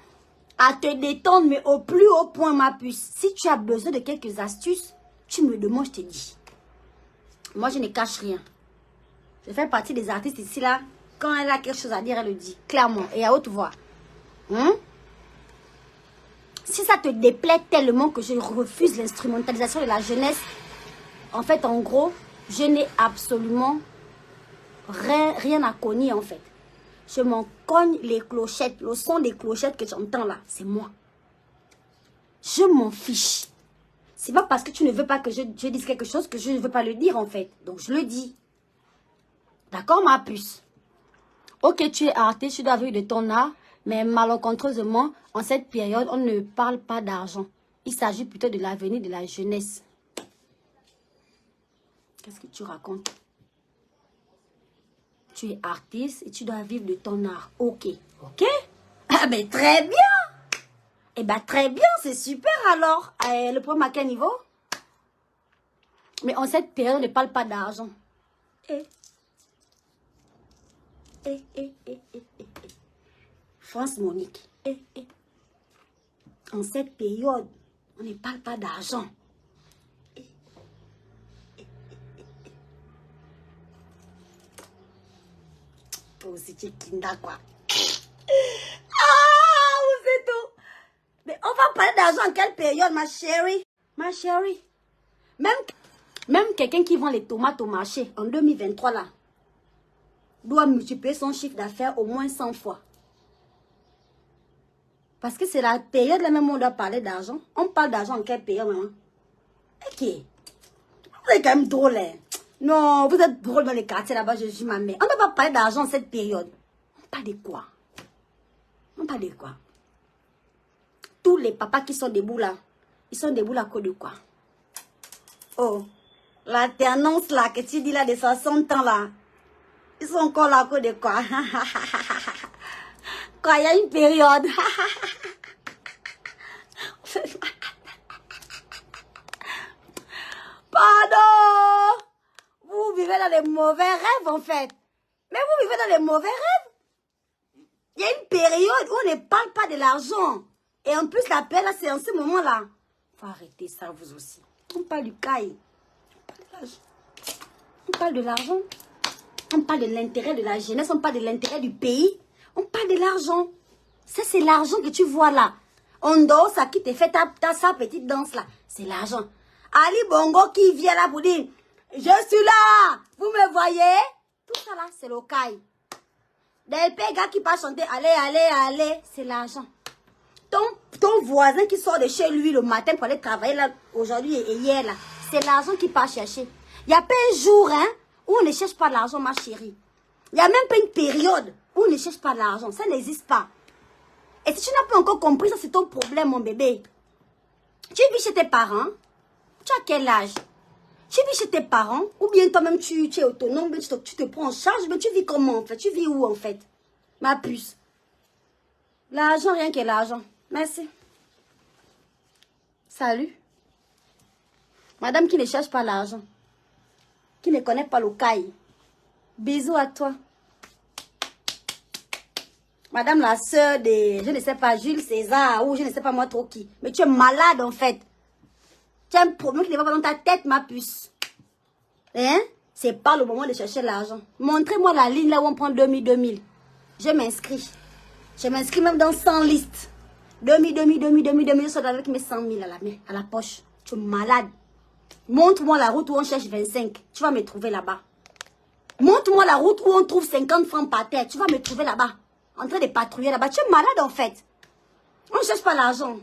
à te détendre, mais au plus haut point, ma puce. Si tu as besoin de quelques astuces, tu me demandes, je te dis. Moi, je ne cache rien. Je fais partie des artistes ici, là. Quand elle a quelque chose à dire, elle le dit. Clairement et à haute voix. Si ça te déplaît tellement que je refuse l'instrumentalisation de la jeunesse, en fait, en gros, je n'ai absolument rien à cogner, en fait. Je m'en cogne les clochettes. Le son des clochettes que j'entends là, c'est moi. Je m'en fiche. C'est pas parce que tu ne veux pas que je dise quelque chose que je ne veux pas le dire, en fait. Donc, je le dis. D'accord, ma puce? Ok, tu es artiste, tu dois vivre de ton art, mais malencontreusement, en cette période, on ne parle pas d'argent. Il s'agit plutôt de l'avenir de la jeunesse. Qu'est-ce que tu racontes? Tu es artiste et tu dois vivre de ton art. Ok. Ok? Ah ben très bien. Eh ben très bien, c'est super alors. Le problème à quel niveau? Mais en cette période, on ne parle pas d'argent. France Monique. En cette période, on ne parle pas d'argent. Toi aussi, tu es kinda quoi. Ah, vous êtes tout. Mais on va parler d'argent en quelle période, ma chérie? Ma chérie. Même quelqu'un qui vend les tomates au marché en 2023 là, doit multiplier son chiffre d'affaires au moins 100 fois. Parce que c'est la période là même où on doit parler d'argent. On parle d'argent en quelle période, maman? Ok. Vous êtes quand même drôle, hein? Non, vous êtes drôle dans les quartiers là-bas, je suis ma mère. On ne va pas parler d'argent en cette période. On parle de quoi? On parle de quoi? Tous les papas qui sont debout là, ils sont debout là à cause de quoi? Oh, l'alternance là, que tu dis là de 60 ans là, ils sont encore là à cause de quoi? Quand il y a une période. Pardon! Vous vivez dans les mauvais rêves en fait. Mais vous vivez dans les mauvais rêves. Il y a une période où on ne parle pas de l'argent. Et en plus la paix là, c'est en ce moment là. Faut arrêter ça vous aussi. On parle du caille. On parle de l'argent. On parle de l'intérêt de la jeunesse. On parle de l'intérêt du pays. On parle de l'argent. Ça, c'est l'argent que tu vois là. On dort, ça qui te fait sa petite danse là. C'est l'argent. Ali Bongo qui vient là pour dire, Je suis là. Vous me voyez? Tout ça là, c'est le caille. Des gars qui pas chanter, allez, allez, allez, c'est l'argent. Ton voisin qui sort de chez lui le matin pour aller travailler là, aujourd'hui et hier là, c'est l'argent qu'il part chercher. Il n'y a pas un jour hein, où on ne cherche pas l'argent, ma chérie. Il n'y a même pas une période où on ne cherche pas l'argent. Ça n'existe pas. Et si tu n'as pas encore compris, ça c'est ton problème, mon bébé. Tu vis chez tes parents? Tu as quel âge? Tu vis chez tes parents? Ou bien toi-même tu es autonome, tu te prends en charge, mais tu vis comment en fait? Tu vis où en fait? Ma puce. L'argent, rien que l'argent. Merci. Salut. Madame qui ne cherche pas l'argent. Qui ne connaît pas le caille. Bisous à toi. Madame la sœur de, je ne sais pas, Jules César ou je ne sais pas moi trop qui. Mais tu es malade en fait. Tu as un problème qui ne va pas dans ta tête, ma puce. Hein? C'est pas le moment de chercher l'argent. Montrez-moi la ligne là où on prend 2000. Je m'inscris. Je m'inscris même dans 100 listes. 2000, je sors avec mes 100 000 à la poche. Tu es malade. Montre-moi la route où on cherche 25. Tu vas me trouver là-bas. Montre-moi la route où on trouve 50 francs par terre. Tu vas me trouver là-bas. En train de patrouiller là-bas. Tu es malade en fait. On ne cherche pas l'argent.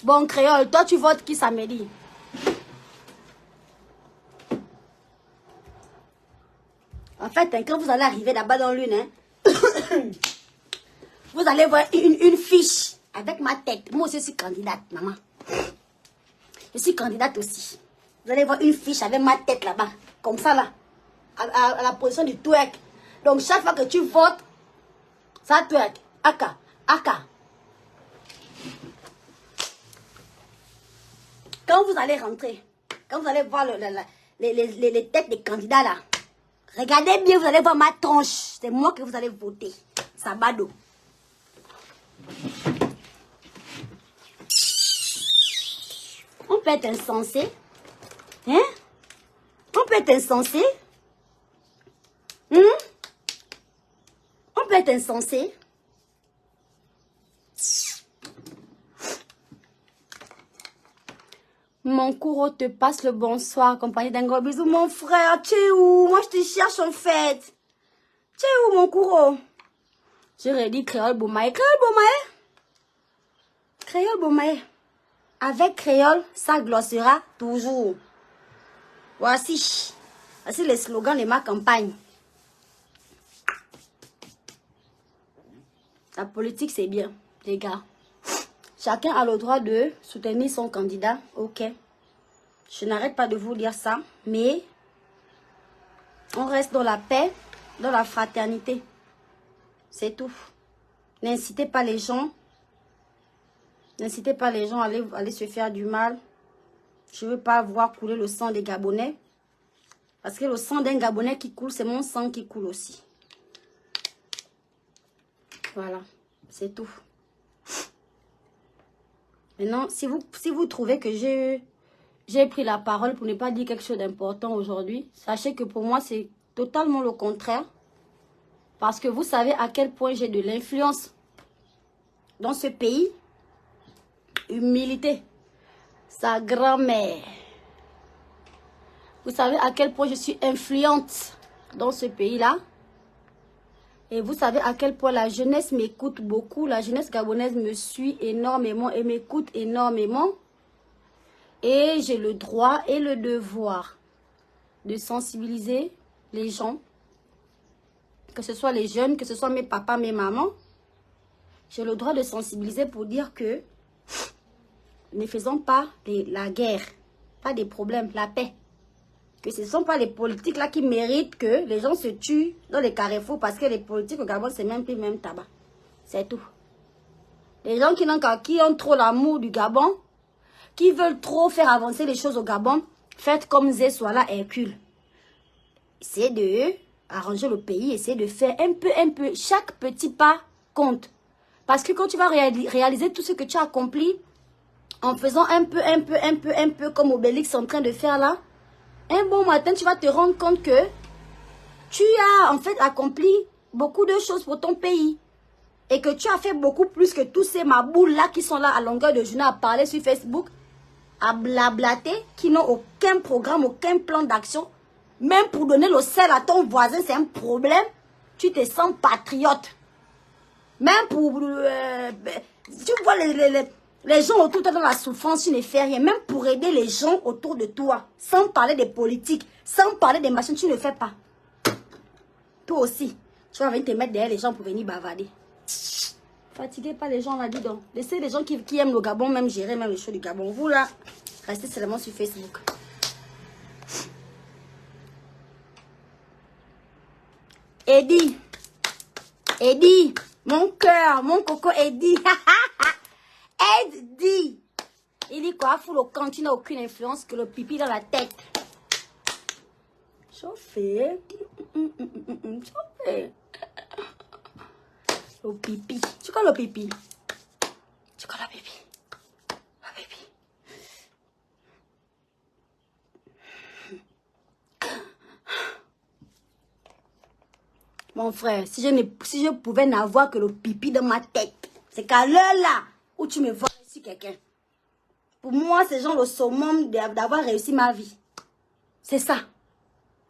Bon, créole, toi tu votes qui samedi? En fait, hein, quand vous allez arriver là-bas dans l'une, hein, vous allez voir une fiche avec ma tête. Moi aussi, je suis candidate, maman. Je suis candidate aussi. Vous allez voir une fiche avec ma tête là-bas. Comme ça, là. À la position du twerk. Donc, chaque fois que tu votes, ça twerk. Aka. Aka. Quand vous allez rentrer, quand vous allez voir les têtes des candidats là, regardez bien, vous allez voir ma tronche. C'est moi que vous allez voter. Sabado. On peut être insensé. Hein? On peut être insensé. On peut être insensé. Mon courreau te passe le bonsoir, accompagné d'un gros bisou. Mon frère, tu es où? Moi, je te cherche en fait. Tu es où, mon courreau? J'aurais dit créole Boumaï. Créole Boumaï? Créole Boumaï. Avec créole, ça glossera toujours. Voici le slogan de ma campagne. La politique, c'est bien, les gars. Chacun a le droit de soutenir son candidat. Ok. Je n'arrête pas de vous dire ça. Mais on reste dans la paix, dans la fraternité. C'est tout. N'incitez pas les gens. N'incitez pas les gens à aller se faire du mal. Je ne veux pas voir couler le sang des Gabonais. Parce que le sang d'un Gabonais qui coule, c'est mon sang qui coule aussi. Voilà. C'est tout. Maintenant, si vous trouvez que j'ai pris la parole pour ne pas dire quelque chose d'important aujourd'hui, sachez que pour moi, c'est totalement le contraire. Parce que vous savez à quel point j'ai de l'influence dans ce pays. Humilité. Sa grand-mère. Vous savez à quel point je suis influente dans ce pays-là. Et vous savez à quel point la jeunesse m'écoute beaucoup. La jeunesse gabonaise me suit énormément et m'écoute énormément. Et j'ai le droit et le devoir de sensibiliser les gens. Que ce soit les jeunes, que ce soit mes papas, mes mamans. J'ai le droit de sensibiliser pour dire que ne faisons pas la guerre, pas des problèmes, la paix. Que ce ne sont pas les politiques là qui méritent que les gens se tuent dans les carrefours parce que les politiques au Gabon, c'est même plus même tabac. C'est tout. Les gens qui ont trop l'amour du Gabon, qui veulent trop faire avancer les choses au Gabon, faites comme Zé Swala Hercule. Essayez de arranger le pays, essayez de faire un peu, chaque petit pas compte. Parce que quand tu vas réaliser tout ce que tu as accompli, en faisant un peu, comme Obélix est en train de faire là, un bon matin, tu vas te rendre compte que tu as en fait accompli beaucoup de choses pour ton pays. Et que tu as fait beaucoup plus que tous ces maboules là qui sont là à longueur de journée à parler sur Facebook. à blablater, qui n'ont aucun programme, aucun plan d'action. Même pour donner le sel à ton voisin, c'est un problème. Tu te sens patriote. Même pour... tu vois les gens autour de toi dans la souffrance, tu ne fais rien. Même pour aider les gens autour de toi, sans parler des politiques, sans parler des machines, tu ne fais pas. Toi aussi, tu vas venir te mettre derrière les gens pour venir bavarder. Fatiguez pas les gens là, dis donc. Laissez les gens qui aiment le Gabon, même gérer même les choses du Gabon. Vous là, restez seulement sur Facebook. Eddie, mon cœur, mon coco Eddie. Eddie. Il dit quoi? Faut le camp, tu n'as aucune influence que le pipi dans la tête. Chauffé. Chauffé. Le pipi. Tu connais le pipi? Tu connais le pipi? Le pipi. Mon frère, si je pouvais n'avoir que le pipi dans ma tête, c'est qu'à l'heure là où tu me vois ici quelqu'un. Pour moi, c'est genre le summum d'avoir réussi ma vie. C'est ça.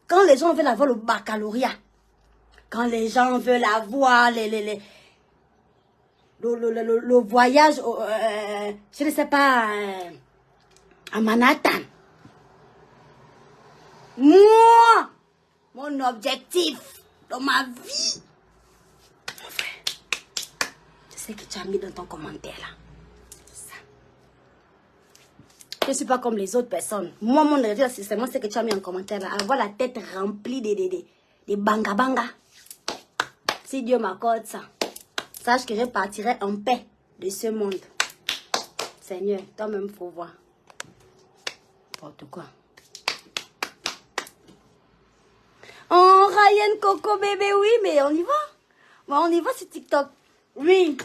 Quand les gens veulent avoir le baccalauréat, quand les gens veulent avoir le voyage, je ne sais pas, à Manhattan. Moi, mon objectif dans ma vie, mon frère, c'est ce que tu as mis dans ton commentaire là. C'est ça. Je ne suis pas comme les autres personnes. Moi, mon objectif, c'est seulement ce que tu as mis en commentaire là. Avoir la tête remplie de banga banga. Si Dieu m'accorde ça, sache que je partirai en paix de ce monde. Seigneur, toi-même, il faut voir. N'importe quoi. Oh, Ryan Coco bébé, oui, mais on y va. Bon, on y va sur TikTok. Oui,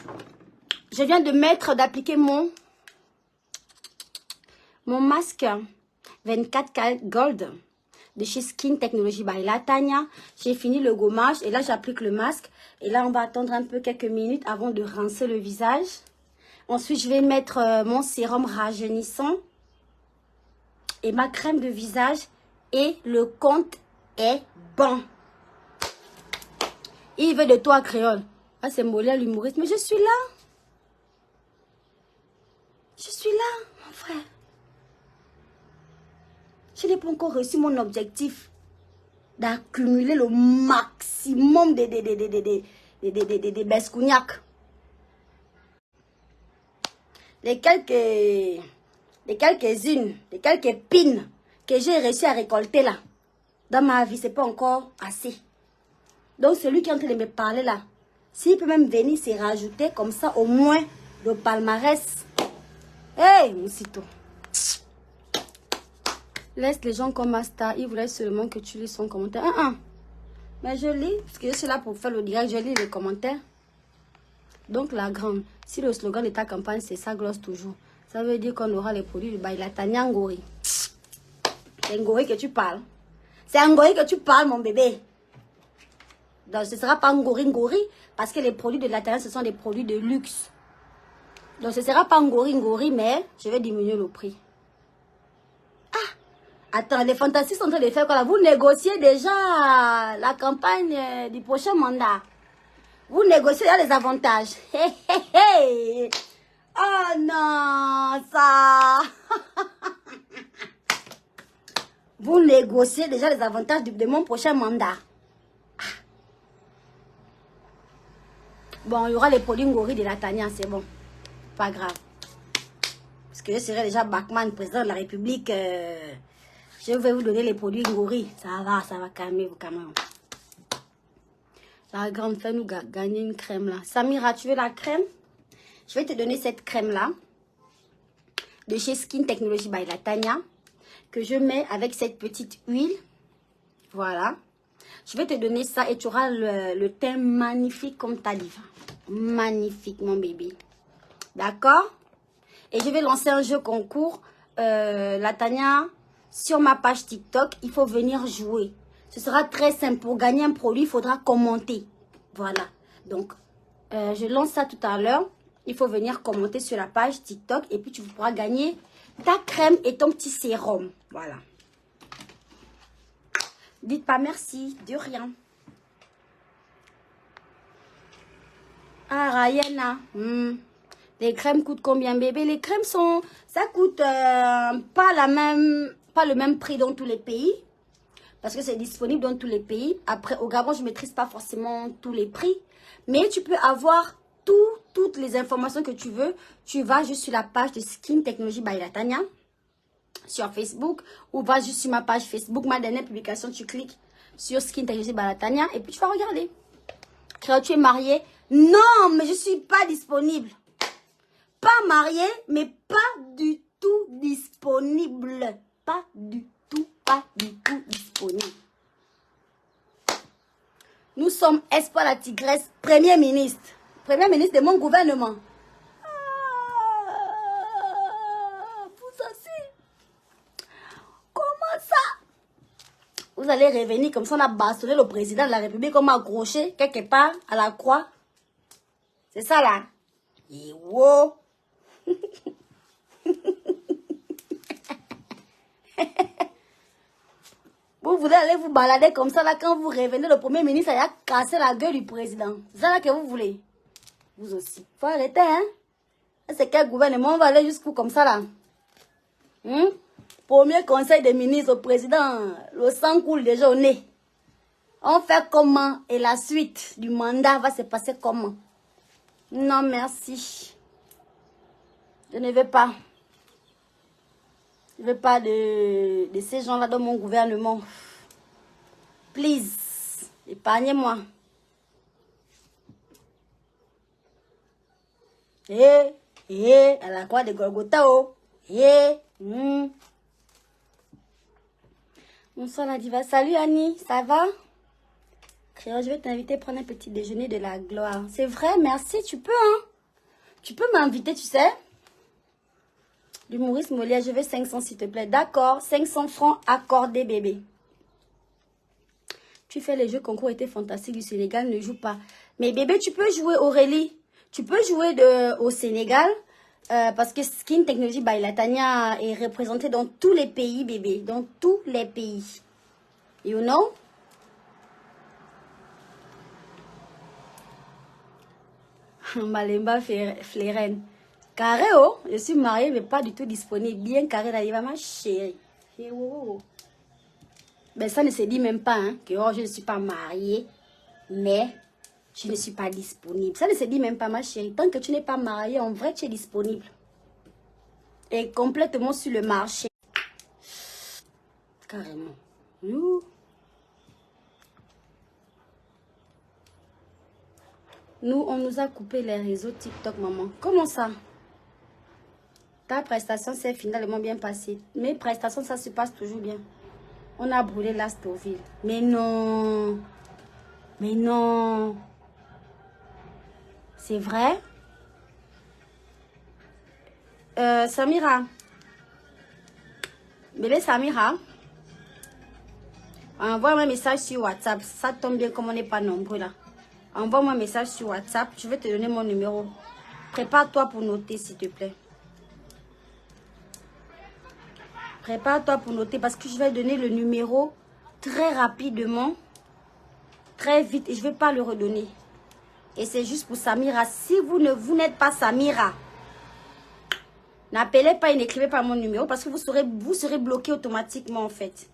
je viens de d'appliquer mon masque 24K Gold de chez Skin Technology by Latanya. J'ai fini le gommage et là, j'applique le masque. Et là, on va attendre un peu quelques minutes avant de rincer le visage. Ensuite, je vais mettre mon sérum rajeunissant et ma crème de visage. Et le compte est bon. Il veut de toi, créole. Ah, c'est Mollet, l'humoriste. Mais je suis là. Je suis là, mon frère. Je n'ai pas encore reçu mon objectif d'accumuler le maximum des bescougnacs. Les quelques pines que j'ai réussi à récolter là, dans ma vie, c'est pas encore assez. Donc, celui qui est en train de me parler là, s'il peut même venir se rajouter comme ça, au moins, le palmarès. Hey, Moussito. Laisse les gens comme Asta, ils voulaient seulement que tu lis son commentaire. Mais je lis, parce que je suis là pour faire le direct, je lis les commentaires. Donc la grande, si le slogan de ta campagne c'est ça glosse toujours, ça veut dire qu'on aura les produits du Bailatania Ngori. C'est Ngori que tu parles. C'est Ngori que tu parles, mon bébé. Donc ce ne sera pas Ngori, parce que les produits de Latania, ce sont des produits de luxe. Donc ce ne sera pas Ngori, mais je vais diminuer le prix. Attends, les fantastiques sont en train de faire quoi là? Vous négociez déjà la campagne du prochain mandat. Vous négociez déjà les avantages. Oh non, ça. Vous négociez déjà les avantages de mon prochain mandat. Bon, il y aura les produits Ngori de Latanya, c'est bon. Pas grave. Parce que je serai déjà Bachmann, président de la République. Je vais vous donner les produits Ngori. Ça va calmer vous quand même. La grande, fais-nous gagner une crème là. Samira, tu veux la crème? Je vais te donner cette crème là. De chez Skin Technology by Latanya. Que je mets avec cette petite huile. Voilà. Je vais te donner ça et tu auras le teint magnifique comme ta diva. Magnifique mon bébé. D'accord? Et je vais lancer un jeu concours. Latanya... Sur ma page TikTok, il faut venir jouer. Ce sera très simple. Pour gagner un produit, il faudra commenter. Voilà. Donc, je lance ça tout à l'heure. il faut venir commenter sur la page TikTok et puis tu pourras gagner ta crème et ton petit sérum. Voilà. Dites pas merci, de rien. Ah, Rayana. Les crèmes coûtent combien, bébé? Les crèmes sont... Ça coûte pas le même prix dans tous les pays. Parce que c'est disponible dans tous les pays. Après, au Gabon, je ne maîtrise pas forcément tous les prix. Mais tu peux avoir toutes les informations que tu veux. Tu vas juste sur la page de Skin Technology by Latanya. Sur Facebook. Ou va juste sur ma page Facebook. Ma dernière publication, tu cliques sur Skin Technology by Latanya. Et puis, tu vas regarder. Créo, tu es marié? Non, mais je ne suis pas disponible. Pas mariée, mais pas du tout disponible. Pas du tout disponible. Nous sommes Espoir la Tigresse, Premier ministre. Premier ministre de mon gouvernement. Vous aussi. Comment ça? Vous allez revenir comme ça, on a bastonné le président de la République, on m'a accroché quelque part à la croix. C'est ça là. Et wow. Vous voulez aller vous balader comme ça là, quand vous revenez, le premier ministre a cassé la gueule du président. C'est ça là que vous voulez. Vous aussi. Faut arrêter, hein. C'est quel gouvernement? On va aller jusqu'où comme ça là? Premier conseil des ministres au président, le sang coule déjà au nez. On fait comment? Et la suite du mandat va se passer comment? Non, merci. Je ne veux pas. Je ne veux pas de ces gens-là dans mon gouvernement. Please, épargnez-moi. À la croix de Golgotha, oh. Bonsoir la diva. Salut Annie, ça va? Créole, je vais t'inviter à prendre un petit déjeuner de la gloire. C'est vrai, merci, tu peux, hein? Tu peux m'inviter, tu sais? L'humoriste Molière, je veux 500 s'il te plaît. D'accord, 500 francs accordés, bébé. Tu fais les jeux concours étaient fantastiques du Sénégal, ne joue pas. Mais bébé, tu peux jouer, Aurélie. Tu peux jouer au Sénégal parce que Skin Technology by Latanya est représenté dans tous les pays, bébé. Dans tous les pays. You know? Malemba Flérène. Carré, oh, je suis mariée, mais pas du tout disponible. Bien carré, là, ma chérie. Ben, ça ne se dit même pas, hein, que oh, je ne suis pas mariée, mais je ne suis pas disponible. Ça ne se dit même pas, ma chérie. Tant que tu n'es pas mariée, en vrai, tu es disponible. Et complètement sur le marché. Carrément. Nous, on nous a coupé les réseaux TikTok, maman. Comment ça? Ta prestation s'est finalement bien passée. Mes prestations, ça se passe toujours bien. On a brûlé l'Astoville. Mais non. Mais non. C'est vrai? Samira. Bébé Samira. Envoie-moi un message sur WhatsApp. Ça tombe bien comme on n'est pas nombreux là. Envoie-moi un message sur WhatsApp. Je vais te donner mon numéro. Prépare-toi pour noter, s'il te plaît. Prépare-toi pour noter parce que je vais donner le numéro très rapidement, très vite et je ne vais pas le redonner. Et c'est juste pour Samira. Si vous n'êtes pas Samira, n'appelez pas et n'écrivez pas mon numéro parce que vous serez bloqué automatiquement en fait.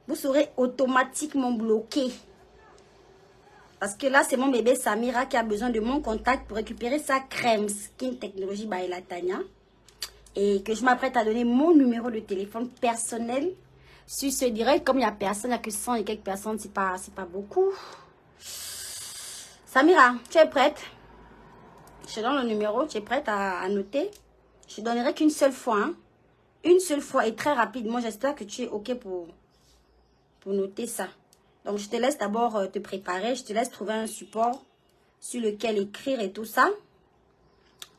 Vous serez automatiquement bloqué. Parce que là, c'est mon bébé Samira qui a besoin de mon contact pour récupérer sa crème Skin Technology by Latanya. Et que je m'apprête à donner mon numéro de téléphone personnel sur ce direct. Comme il n'y a personne, il n'y a que 100 et quelques personnes, c'est pas beaucoup. Samira, tu es prête? Je te donne le numéro, tu es prête à noter? Je ne donnerai qu'une seule fois. Hein? Une seule fois et très rapidement. J'espère que tu es OK pour noter ça. Donc, je te laisse d'abord te préparer. Je te laisse trouver un support sur lequel écrire et tout ça.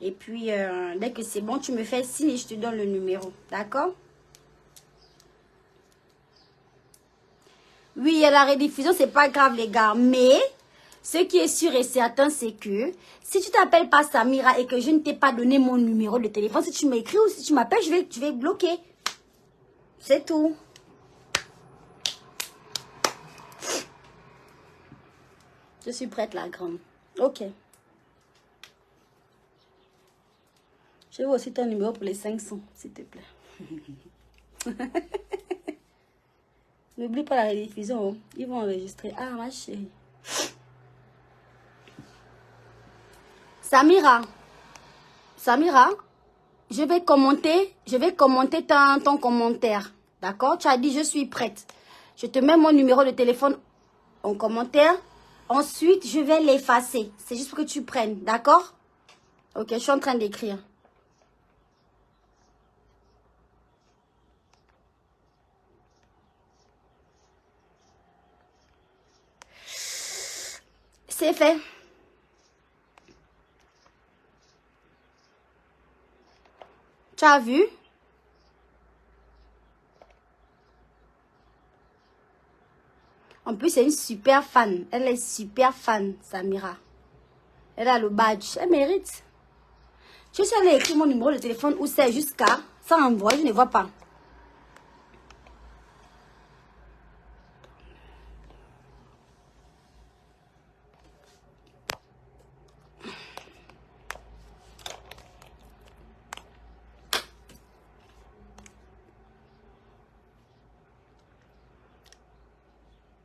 Et puis, dès que c'est bon, tu me fais signe et je te donne le numéro. D'accord? Oui, il y a la rediffusion, c'est pas grave, les gars. Mais Ce qui est sûr et certain, c'est que si tu t'appelles pas Samira et que je ne t'ai pas donné mon numéro de téléphone, si tu m'écris ou si tu m'appelles, je vais bloquer. C'est tout. Je suis prête, la grande. Ok. Je veux aussi ton numéro pour les 500, s'il te plaît. N'oublie pas la rediffusion. Hein. Ils vont enregistrer. Ah, ma chérie. Samira. Samira, je vais commenter ton commentaire. D'accord? Tu as dit, je suis prête. Je te mets mon numéro de téléphone en commentaire. Ensuite, je vais l'effacer. C'est juste pour que tu prennes. D'accord? Ok, je suis en train d'écrire. C'est fait. Tu as vu? En plus, c'est une super fan. Elle est super fan, Samira. Elle a le badge. Elle mérite. Je suis allée écrire mon numéro de téléphone où c'est jusqu'à. Ça envoie, je ne vois pas.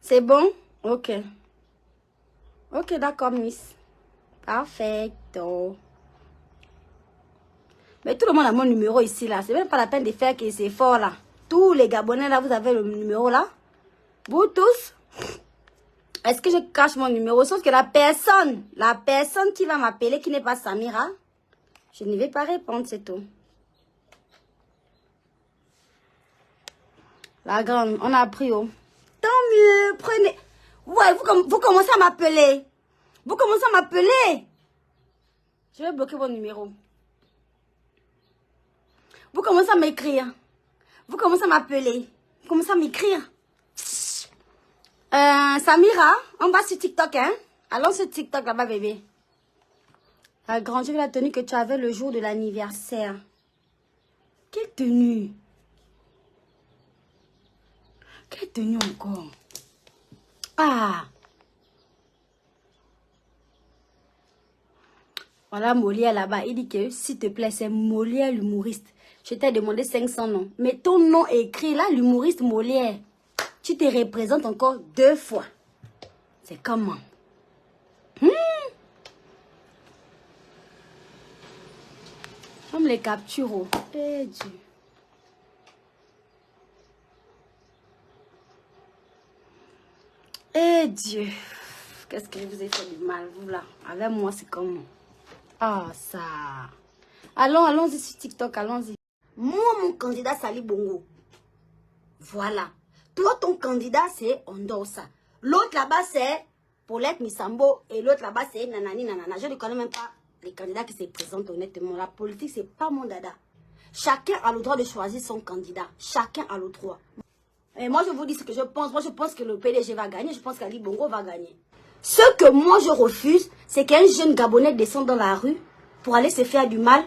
C'est bon? Ok. Ok, d'accord, Miss. Perfecto. Mais tout le monde a mon numéro ici, là. C'est même pas la peine de faire que c'est fort, là. Tous les Gabonais, là, vous avez le numéro, là. Vous tous. Est-ce que je cache mon numéro? Sauf que la personne qui va m'appeler, qui n'est pas Samira, je ne vais pas répondre, c'est tout. La grande, on a appris, oh. Tant mieux, prenez. Ouais, vous commencez à m'appeler. Vous commencez à m'appeler. Je vais bloquer votre numéro. Vous commencez à m'écrire. Vous commencez à m'appeler. Vous commencez à m'écrire. Samira, on va sur TikTok, hein? Allons sur TikTok là-bas, bébé. La grande, j'ai vu la tenue que tu avais le jour de l'anniversaire. Quelle tenue? Quelle tenue encore? Ah! Voilà Molière là-bas. Il dit que, s'il te plaît, c'est Molière l'humoriste. Je t'ai demandé 500 noms. Mais ton nom est écrit là, l'humoriste Molière. Tu te représentes encore 2 fois. C'est comment? On me les capture. Oh. Eh Dieu. Eh Dieu. Qu'est-ce que je vous ai fait du mal, vous là? Avec moi, c'est comment? Ah, ça. Allons-y sur TikTok, allons-y. Moi, mon candidat, Sali Bongo. Voilà. Toi, ton candidat, c'est Ondosa. L'autre là-bas, c'est Paulette Misambo. Et l'autre là-bas, c'est Nanani Nanana. Je ne connais même pas les candidats qui se présentent honnêtement. La politique, c'est pas mon dada. Chacun a le droit de choisir son candidat. Chacun a le droit. Et moi, je vous dis ce que je pense. Moi, je pense que le PDG va gagner. Je pense qu'Ali Bongo va gagner. Ce que moi, je refuse, c'est qu'un jeune Gabonais descende dans la rue pour aller se faire du mal.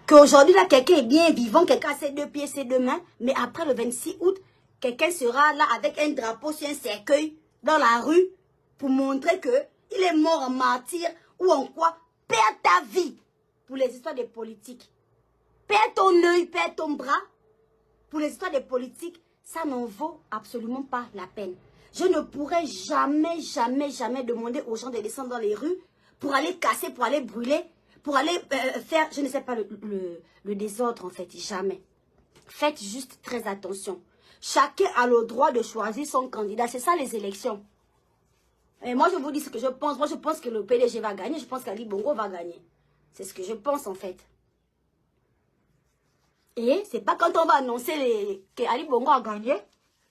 Qu'aujourd'hui, là, quelqu'un est bien vivant, quelqu'un a ses 2 pieds, ses 2 mains. Mais après le 26 août, quelqu'un sera là avec un drapeau sur un cercueil dans la rue pour montrer qu'il est mort en martyr ou en quoi. Perds ta vie pour les histoires de politique. Perds ton œil, perds ton bras pour les histoires de politique. Ça n'en vaut absolument pas la peine. Je ne pourrais jamais, jamais, jamais demander aux gens de descendre dans les rues pour aller casser, pour aller brûler, pour aller faire, je ne sais pas, le désordre en fait, jamais. Faites juste très attention. Chacun a le droit de choisir son candidat. C'est ça les élections. Et moi, je vous dis ce que je pense. Moi, je pense que le PDG va gagner. Je pense qu'Ali Bongo va gagner. C'est ce que je pense en fait. Et c'est pas quand on va annoncer qu'Ali Bongo a gagné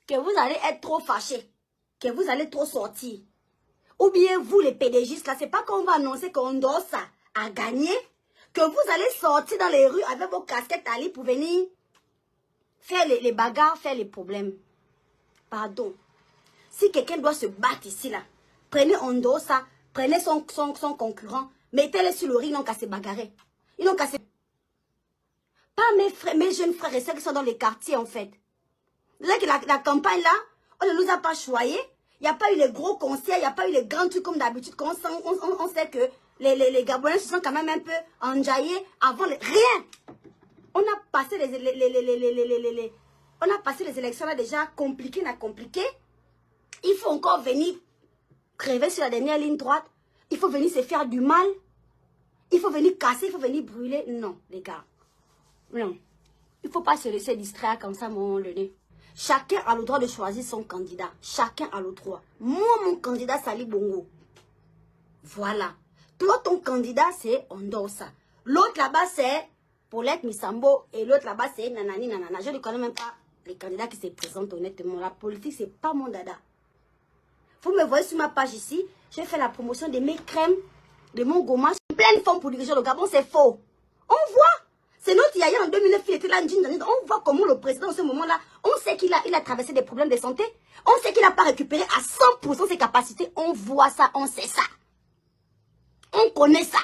que vous allez être trop fâchés. Que vous allez trop sortir. Ou bien vous, les PDGistes, là, c'est pas qu'on va annoncer qu'Ondosa a gagné que vous allez sortir dans les rues avec vos casquettes Ali pour venir faire les bagarres, faire les problèmes. Pardon. Si quelqu'un doit se battre ici, là, prenez Ondosa, Prenez son concurrent, mettez-le sur le ring, ils n'ont qu'à se bagarrer. Ils n'ont qu'à se... Pas mes jeunes frères et sœurs qui sont dans les quartiers, en fait. Vous savez que la campagne, là, on ne nous a pas choyés. Il n'y a pas eu les gros concerts, il n'y a pas eu les grands trucs comme d'habitude. On sait que les Gabonais se sont quand même un peu enjaillés avant rien. On a passé on a passé les élections là déjà compliquées. Il faut encore venir crever sur la dernière ligne droite. Il faut venir se faire du mal. Il faut venir casser, il faut venir brûler. Non, les gars. Non. Il ne faut pas se laisser distraire comme ça, mon le nez. Chacun a le droit de choisir son candidat. Chacun a le droit. Moi, mon candidat, Sali Bongo. Voilà. Toi, ton candidat, c'est Ondosa. L'autre là-bas, c'est Paulette Misambo. Et l'autre là-bas, c'est Nanani Nanana. Je ne connais même pas les candidats qui se présentent honnêtement. La politique, c'est pas mon dada. Vous me voyez sur ma page ici. J'ai fait la promotion de mes crèmes, de mon gommage. Plein de femmes pour diriger le Gabon, c'est faux. On voit. C'est notre Yaya en 2009, il était là, on voit comment le président, en ce moment-là, on sait qu'il a traversé des problèmes de santé. On sait qu'il n'a pas récupéré à 100% ses capacités. On voit ça, on sait ça. On connaît ça.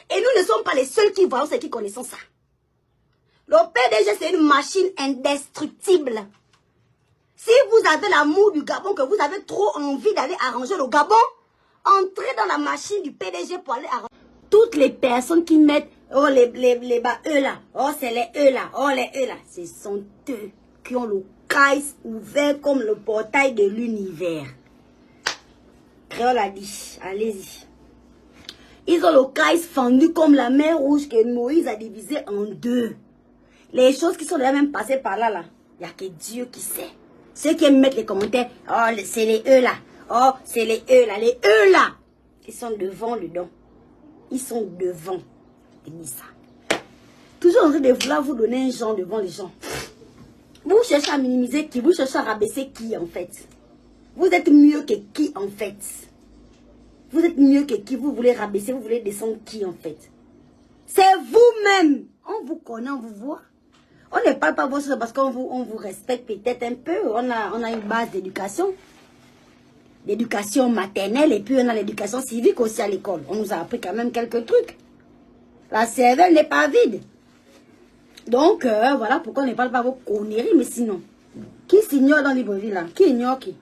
Et nous ne sommes pas les seuls qui voyons, c'est qui connaissons ça. Le PDG, c'est une machine indestructible. Si vous avez l'amour du Gabon, que vous avez trop envie d'aller arranger le Gabon, entrez dans la machine du PDG pour aller arranger. Toutes les personnes qui mettent, oh les eux là, oh c'est les eux là, oh les eux là, ce sont eux qui ont le caisse ouvert comme le portail de l'univers. Créole a dit, allez-y. Ils ont le caisse fendu comme la mer rouge que Moïse a divisé en deux. Les choses qui sont déjà même passées par là, il n'y a que Dieu qui sait. Ceux qui aiment mettre les commentaires, oh c'est les eux là, oh c'est les eux là, ils sont devant le don. Ils sont devant. Et dis ça. Toujours en train de vouloir vous donner un genre devant les gens. Vous cherchez à minimiser qui? Vous cherchez à rabaisser qui en fait? Vous êtes mieux que qui en fait? Vous êtes mieux que qui? Vous voulez rabaisser, vous voulez descendre qui en fait? C'est vous-même. On vous connaît, on vous voit. On ne parle pas votre parce qu'on vous respecte peut-être un peu. On a une base d'éducation. L'éducation maternelle et puis on a l'éducation civique aussi à l'école. On nous a appris quand même quelques trucs. La cervelle n'est pas vide. Donc, voilà pourquoi on ne parle pas vos conneries, mais sinon. Qui s'ignore dans Libreville là? Qui ignore qui?